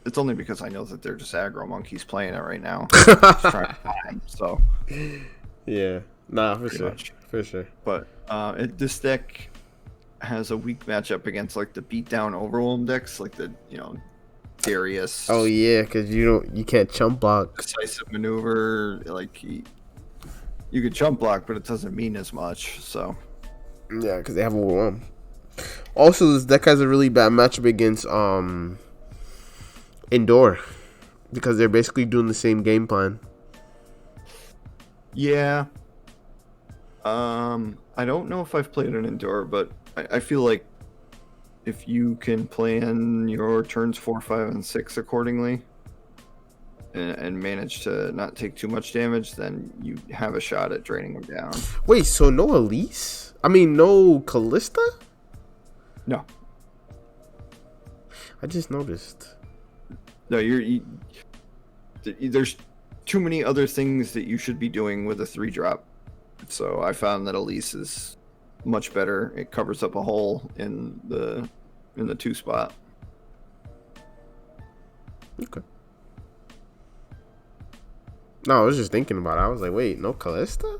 it's only because I know that they're just aggro monkeys playing it right now. Just trying to find, so yeah, for sure. But this deck has a weak matchup against like the beatdown overwhelm decks, like the Darius. Oh yeah, because you can't chump block. Decisive Maneuver, like You could jump block, but it doesn't mean as much. So Yeah, because they have overwhelm. Also, this deck has a really bad matchup against Indoor, because they're basically doing the same game plan. yeah. I don't know if I've played an Indoor, but I feel like if you can plan your turns 4, 5, and 6 accordingly, and manage to not take too much damage, then you have a shot at draining them down. Wait, so no Elise? I mean, no Callista? No. I just noticed. No, there's too many other things that you should be doing with a 3-drop. So I found that Elise is much better. It covers up a hole in the 2 spot. Okay. No, I was just thinking about it. I was like, wait, no Callista?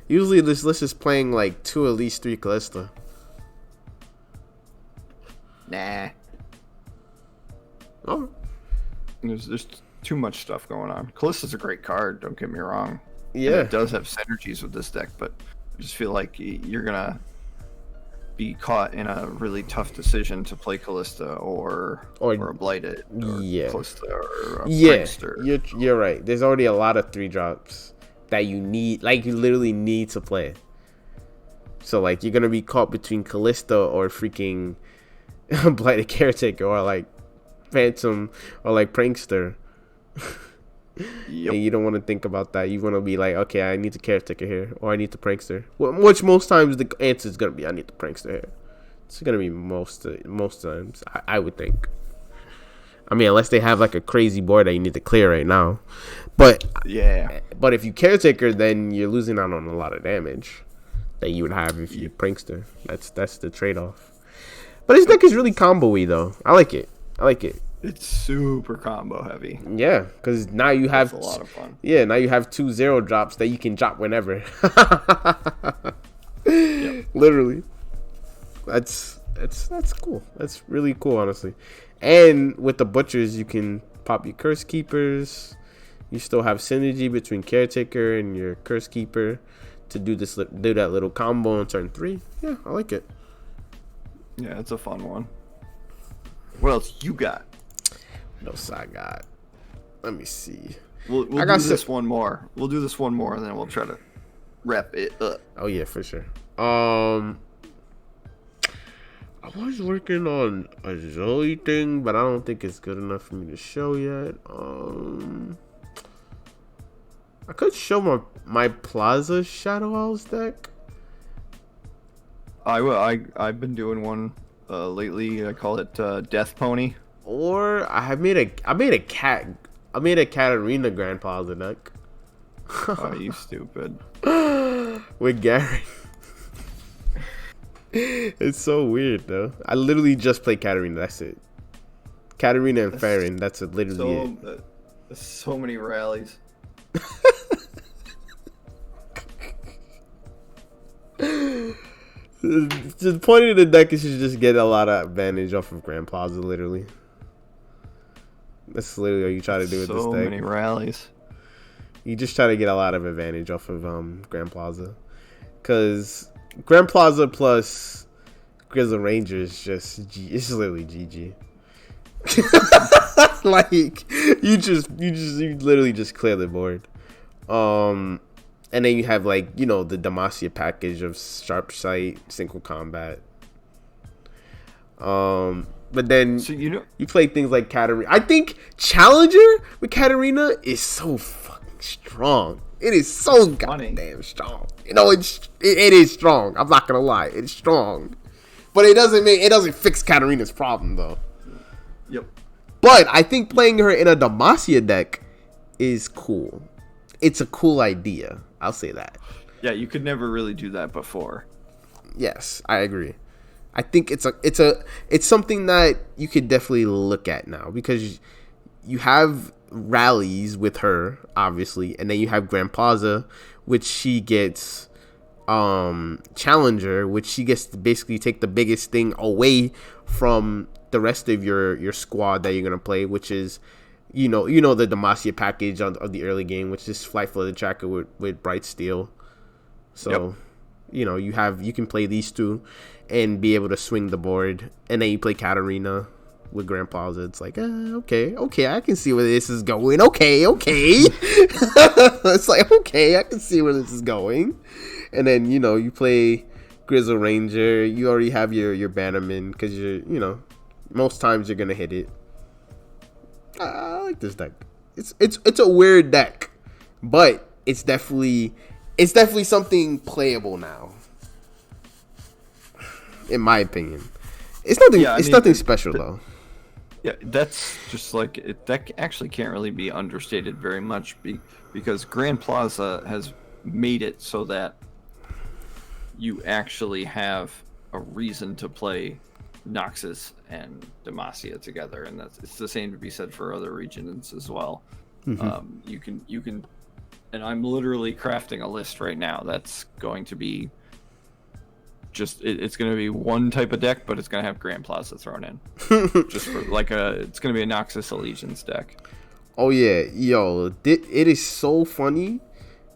Usually this list is playing like 2 Elise, 3 Callista. Nah. Oh. There's too much stuff going on. Callista's a great card, don't get me wrong. Yeah. And it does have synergies with this deck, but I just feel like you're going to be caught in a really tough decision to play Callista or a Blighted or Callista or a Prankster. You're right. There's already a lot of 3-drops that you need, like you literally need to play. So like you're going to be caught between Callista or freaking Blighted Caretaker or like Phantom or like Prankster. Yep. And you don't want to think about that. You want to be like, okay, I need the Caretaker here, or I need the Prankster. Which most times the answer is gonna be, I need the Prankster here. It's gonna be most times, I would think. I mean, unless they have like a crazy board that you need to clear right now. But yeah. But if you Caretaker, then you're losing out on a lot of damage that you would have if you Prankster. That's the trade off. But his deck is really combo-y though. I like it. It's super combo heavy. Yeah, because now you have a lot of fun. Yeah, now you have 2 0-drops that you can drop whenever. Yep. Literally, that's cool. That's really cool, honestly. And with the butchers, you can pop your Curse Keepers. You still have synergy between Caretaker and your Curse Keeper to do that little combo on turn 3. Yeah, I like it. Yeah, it's a fun one. What else you got? What else I got? Let me see. We'll do this one more. We'll do this one more, and then we'll try to wrap it up. Oh yeah, for sure. I was working on a Zoe thing, but I don't think it's good enough for me to show yet. I could show my Plaza Shadow Owls deck. I will. I've been doing one lately. I call it Death Pony. Or I made a Katarina Grand Plaza deck. Oh, you stupid. With Gary. It's so weird though. I literally just play Katarina. That's it. Katarina and Farron. That's literally it. So many rallies. The point of the deck is to just get a lot of advantage off of Grand Plaza, literally. That's literally what you try to do with this deck. So many rallies. You just try to get a lot of advantage off of Grand Plaza. Because Grand Plaza plus Grizzle Ranger is it's literally GG. Like, you literally just clear the board. And then you have, like, the Demacia package of Sharp Sight, Single Combat. But then you play things like Katarina. I think Challenger with Katarina is so fucking strong. It is so goddamn strong. It is strong. I'm not gonna lie, it's strong. But it doesn't fix Katarina's problem though. Yep. But I think playing her in a Demacia deck is cool. It's a cool idea. I'll say that. Yeah, you could never really do that before. Yes, I agree. I think it's something that you could definitely look at now, because you have rallies with her, obviously, and then you have Grand Plaza, which she gets Challenger, which she gets to basically take the biggest thing away from the rest of your squad that you're gonna play, which is the Demacia package of the early game, which is Flight Flooded Tracker with Bright Steel. So, you can play these two and be able to swing the board. And then you play Katarina with Grand Plaza. It's like, okay, I can see where this is going. Okay. It's like, okay, I can see where this is going. And then, you play Grizzle Ranger. You already have your Bannerman because most times you're going to hit it. I like this deck. It's a weird deck, but it's definitely something playable now. In my opinion, it's nothing. Nothing special though. Yeah, that's just like that actually can't really be understated very much because Grand Plaza has made it so that you actually have a reason to play Noxus and Demacia together, and it's the same to be said for other regions as well. Mm-hmm. You can, and I'm literally crafting a list right now that's going to be it's going to be one type of deck, but it's going to have Grand Plaza thrown in, just for it's going to be a Noxus Allegiance deck. Oh yeah, yo, it is so funny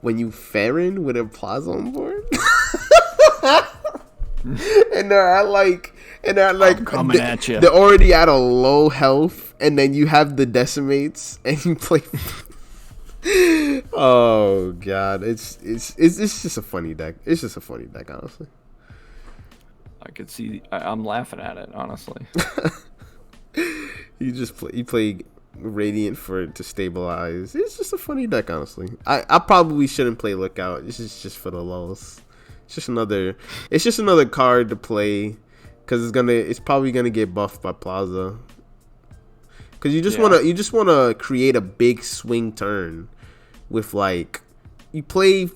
when you Farron with a Plaza on board, and they're like. I'm coming at you. They're already at a low health, and then you have the decimates, and you play. Oh god, it's just a funny deck. It's just a funny deck, honestly. I could see. I'm laughing at it, honestly. You play Radiant to stabilize. It's just a funny deck, honestly. I probably shouldn't play Lookout. This is just for the lulz. It's just another card to play. Because it's probably gonna get buffed by Plaza. Because you just wanna create a big swing turn, with you play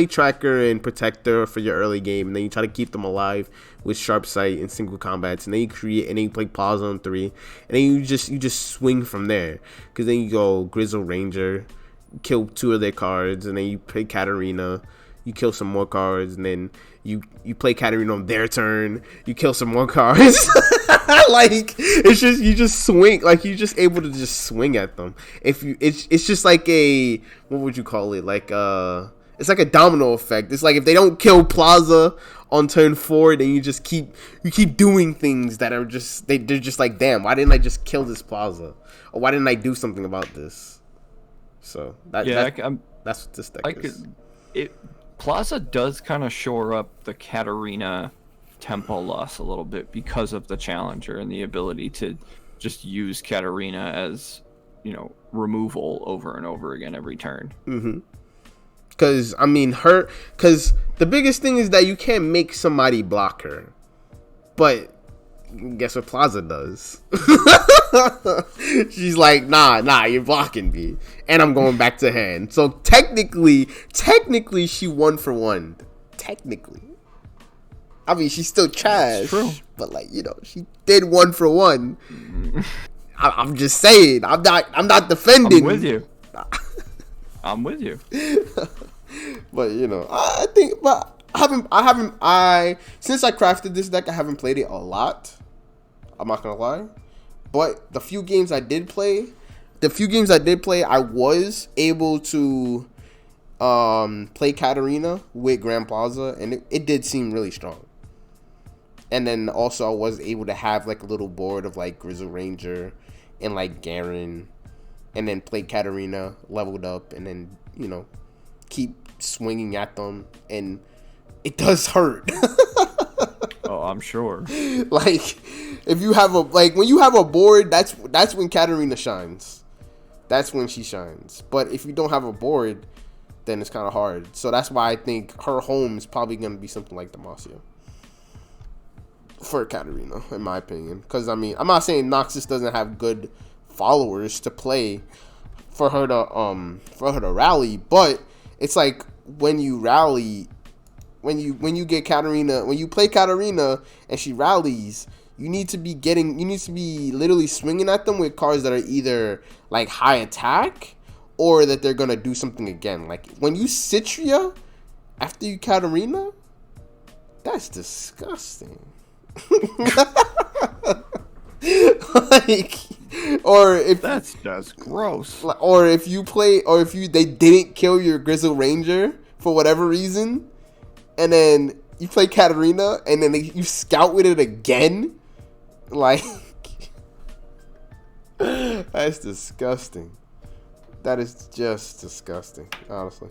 Tracker and Protector for your early game, and then you try to keep them alive with Sharp Sight and single combats, and then you play Plaza on 3, and then you just swing from there. Because then you go Grizzle Ranger, kill 2 of their cards, and then you play Katarina. You kill some more cards, and then you play Katarina on their turn. You kill some more cards. You just swing. You're just able to just swing at them. It's just like a, what would you call it? It's like a domino effect. It's like if they don't kill Plaza on turn 4, then you keep doing things that are they're just like, damn, why didn't I just kill this Plaza? Or why didn't I do something about this? So that's what this deck is. Plaza does kind of shore up the Katarina tempo loss a little bit because of the Challenger and the ability to just use Katarina as, removal over and over again every turn. Mm-hmm. Because, because the biggest thing is that you can't make somebody block her. But guess what Plaza does? She's like, nah, you're blocking me, and I'm going back to hand. So technically, she 1 for 1. Technically, she's still trash. True. But she did 1 for 1. I'm just saying. I'm not defending. I'm with you. But I think, but since I crafted this deck, I haven't played it a lot. I'm not gonna lie, but the few games I did play, I was able to play Katarina with Grand Plaza, and it did seem really strong. And then also I was able to have a little board of Grizzle Ranger and Garen, and then play Katarina leveled up, and then keep swinging at them, and it does hurt. Oh, I'm sure. If you have when you have a board, that's when Katarina shines. That's when she shines. But if you don't have a board, then it's kind of hard. So that's why I think her home is probably going to be something like Demacia for Katarina, in my opinion. Because I'm not saying Noxus doesn't have good followers to play for her to rally, but it's when you rally. When you get Katarina, when you play Katarina and she rallies, you need to be literally swinging at them with cards that are either high attack or that they're gonna do something again. When you Citria after you Katarina, that's disgusting. Or if that's gross. Or if they didn't kill your Grizzle Ranger for whatever reason, and then you play Katarina, and then you scout with it again. Like, that's disgusting. That is just disgusting, honestly.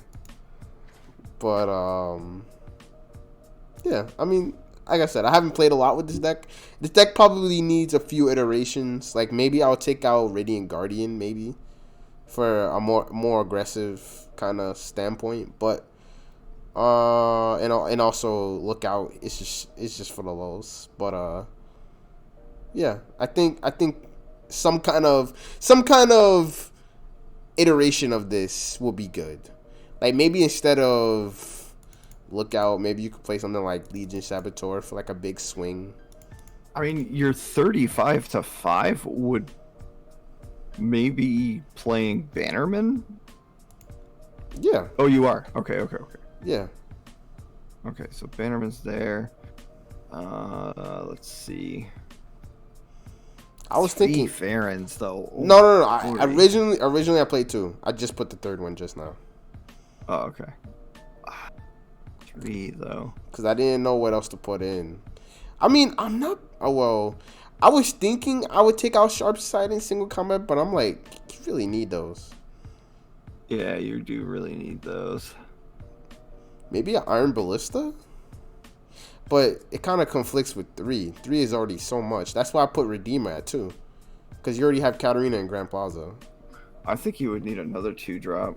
But yeah, I mean, like I said, I haven't played a lot with this deck. This deck probably needs a few iterations. Like, maybe I'll take out Radiant Guardian, maybe, for a more aggressive kind of standpoint. But and also look out. It's just for the lows. But yeah, I think some kind of iteration of this will be good. Like, maybe instead of Lookout, maybe you could play something like Legion Saboteur for like a big swing. I mean, your 35-5 would maybe playing Bannerman? Yeah. Oh, you are? Okay. Yeah. Okay, so Bannerman's there. Let's see. I was thinking Farron's though. No. Originally I played 2. I just put the 3rd one just now. Oh, okay. 3 though. Because I didn't know what else to put in. I mean, I'm not. Oh well. I was thinking I would take out Sharp Sight in single combat, but I'm like, you really need those. Yeah, you do really need those. Maybe an Iron Ballista? But it kind of conflicts with 3. 3 is already so much. That's why I put Redeemer at 2. Because you already have Katarina and Grand Plaza. I think you would need another 2-drop.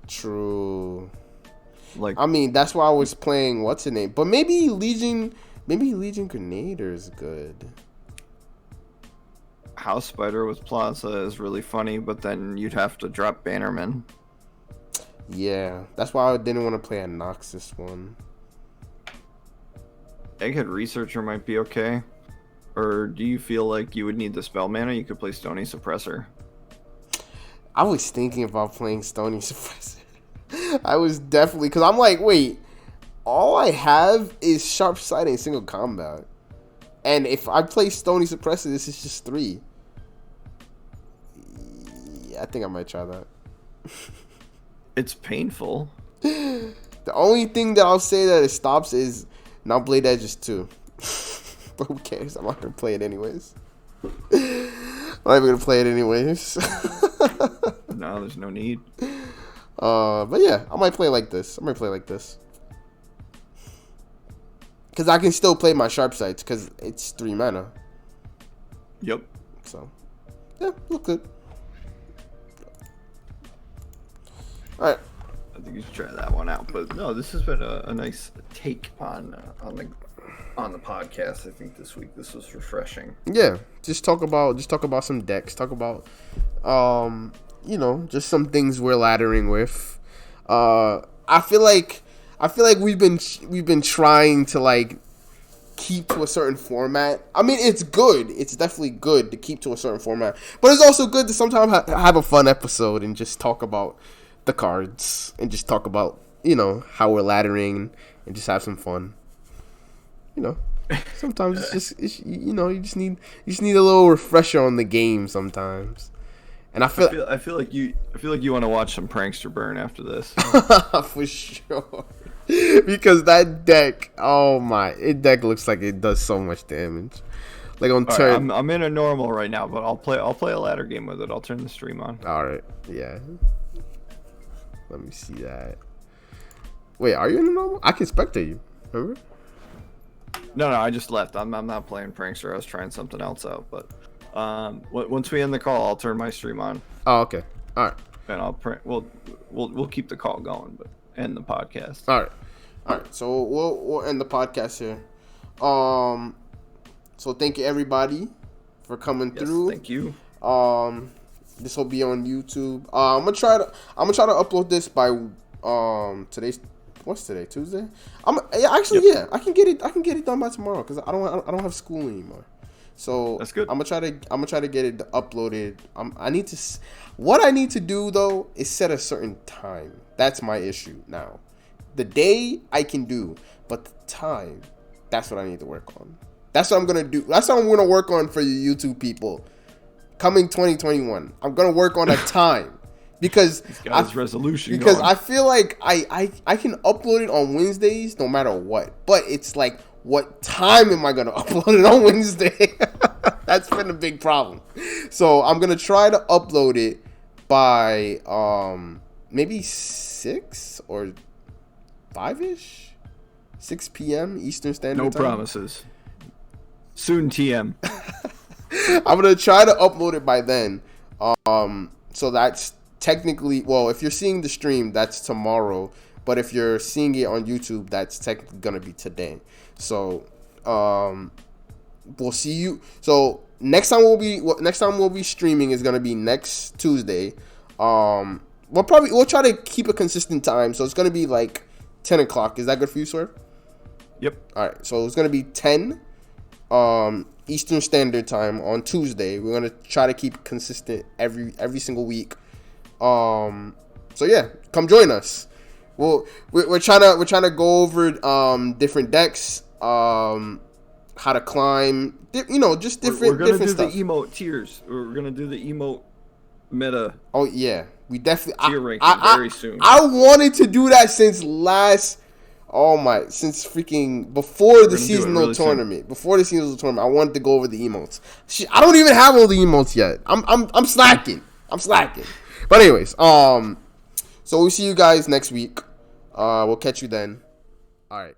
True. Like, I mean, that's why I was playing what's her name. But maybe Legion Grenader is good. House Spider with Plaza is really funny, but then you'd have to drop Bannerman. Yeah, that's why I didn't want to play a Noxus one. Egghead Researcher might be okay. Or do you feel like you would need the spell mana? You could play Stony Suppressor. I was thinking about playing Stony Suppressor. I was definitely, because I'm like, wait, all I have is Sharp Sight and single combat. And if I play Stony Suppressor, this is just 3. Yeah, I think I might try that. It's painful. The only thing that I'll say that it stops is now Blade Edge is 2. But who cares? I'm not going to play it anyways. I'm not even going to play it anyways. No, there's no need. But yeah, I might play like this. Because I can still play my Sharp Sights because it's 3 mana. Yep. So, yeah, look good. Alright. I think you should try that one out. But no, this has been a nice take on the podcast. I think this week this was refreshing. Yeah, just talk about some decks. Talk about just some things we're laddering with. I feel like we've been trying to like keep to a certain format. I mean, it's good. It's definitely good to keep to a certain format, but it's also good to sometimes have a fun episode and just talk about the cards and just talk about how we're laddering and just have some fun. Sometimes you just need a little refresher on the game sometimes. And I feel like you want to watch some Prankster burn after this. For sure. Because that deck, deck looks like it does so much damage. Like on turn, I'm in a normal right now, but I'll play a ladder game with it. I'll turn the stream on. All right, yeah. Let me see that. Wait, are you in a normal? I can spectate you. Remember? No, I just left. I'm not playing Prankster. I was trying something else out, but once we end the call, I'll turn my stream on. Oh, okay. All right. And we'll keep the call going, but end the podcast. All right. So we'll end the podcast here. So thank you everybody for coming through. Thank you. This will be on YouTube. I'm gonna try to upload this by what's today? Tuesday. I can get it done by tomorrow because I don't have school anymore. So that's good. I'm gonna try to get it uploaded. What I need to do though is set a certain time. That's my issue now. The day I can do, but the time, that's what I need to work on. That's what I'm gonna do. That's what I'm gonna work on for you YouTube people. Coming 2021, I'm gonna work on a time. because He's got his resolution because going. I feel like I can upload it on Wednesdays no matter what, but it's like, what time am I gonna upload it on Wednesday? That's been a big problem. So I'm gonna try to upload it by maybe 6 or 5ish, 6 p.m. Eastern Standard Time. No promises. Soon TM. I'm gonna try to upload it by then. So that's technically, well, if you're seeing the stream, that's tomorrow. But if you're seeing it on YouTube, that's technically gonna be today. So, we'll see you. So next time we'll be streaming is gonna be next Tuesday. We'll try to keep a consistent time. So it's gonna be like 10 o'clock. Is that good for you, Swurv? Yep. All right. So it's gonna be 10 Eastern Standard Time on Tuesday. We're gonna try to keep consistent every single week. So yeah, come join us. Well, we're trying to go over different decks, how to climb, just different. We're gonna do stuff. the emote tiers. We're gonna do the emote meta. Oh yeah, we definitely tier ranking very soon. I wanted to do that since freaking before the seasonal tournament. Before the seasonal tournament, I wanted to go over the emotes. Shit, I don't even have all the emotes yet. I'm slacking. But anyways, so we'll see you guys next week. We'll catch you then. All right.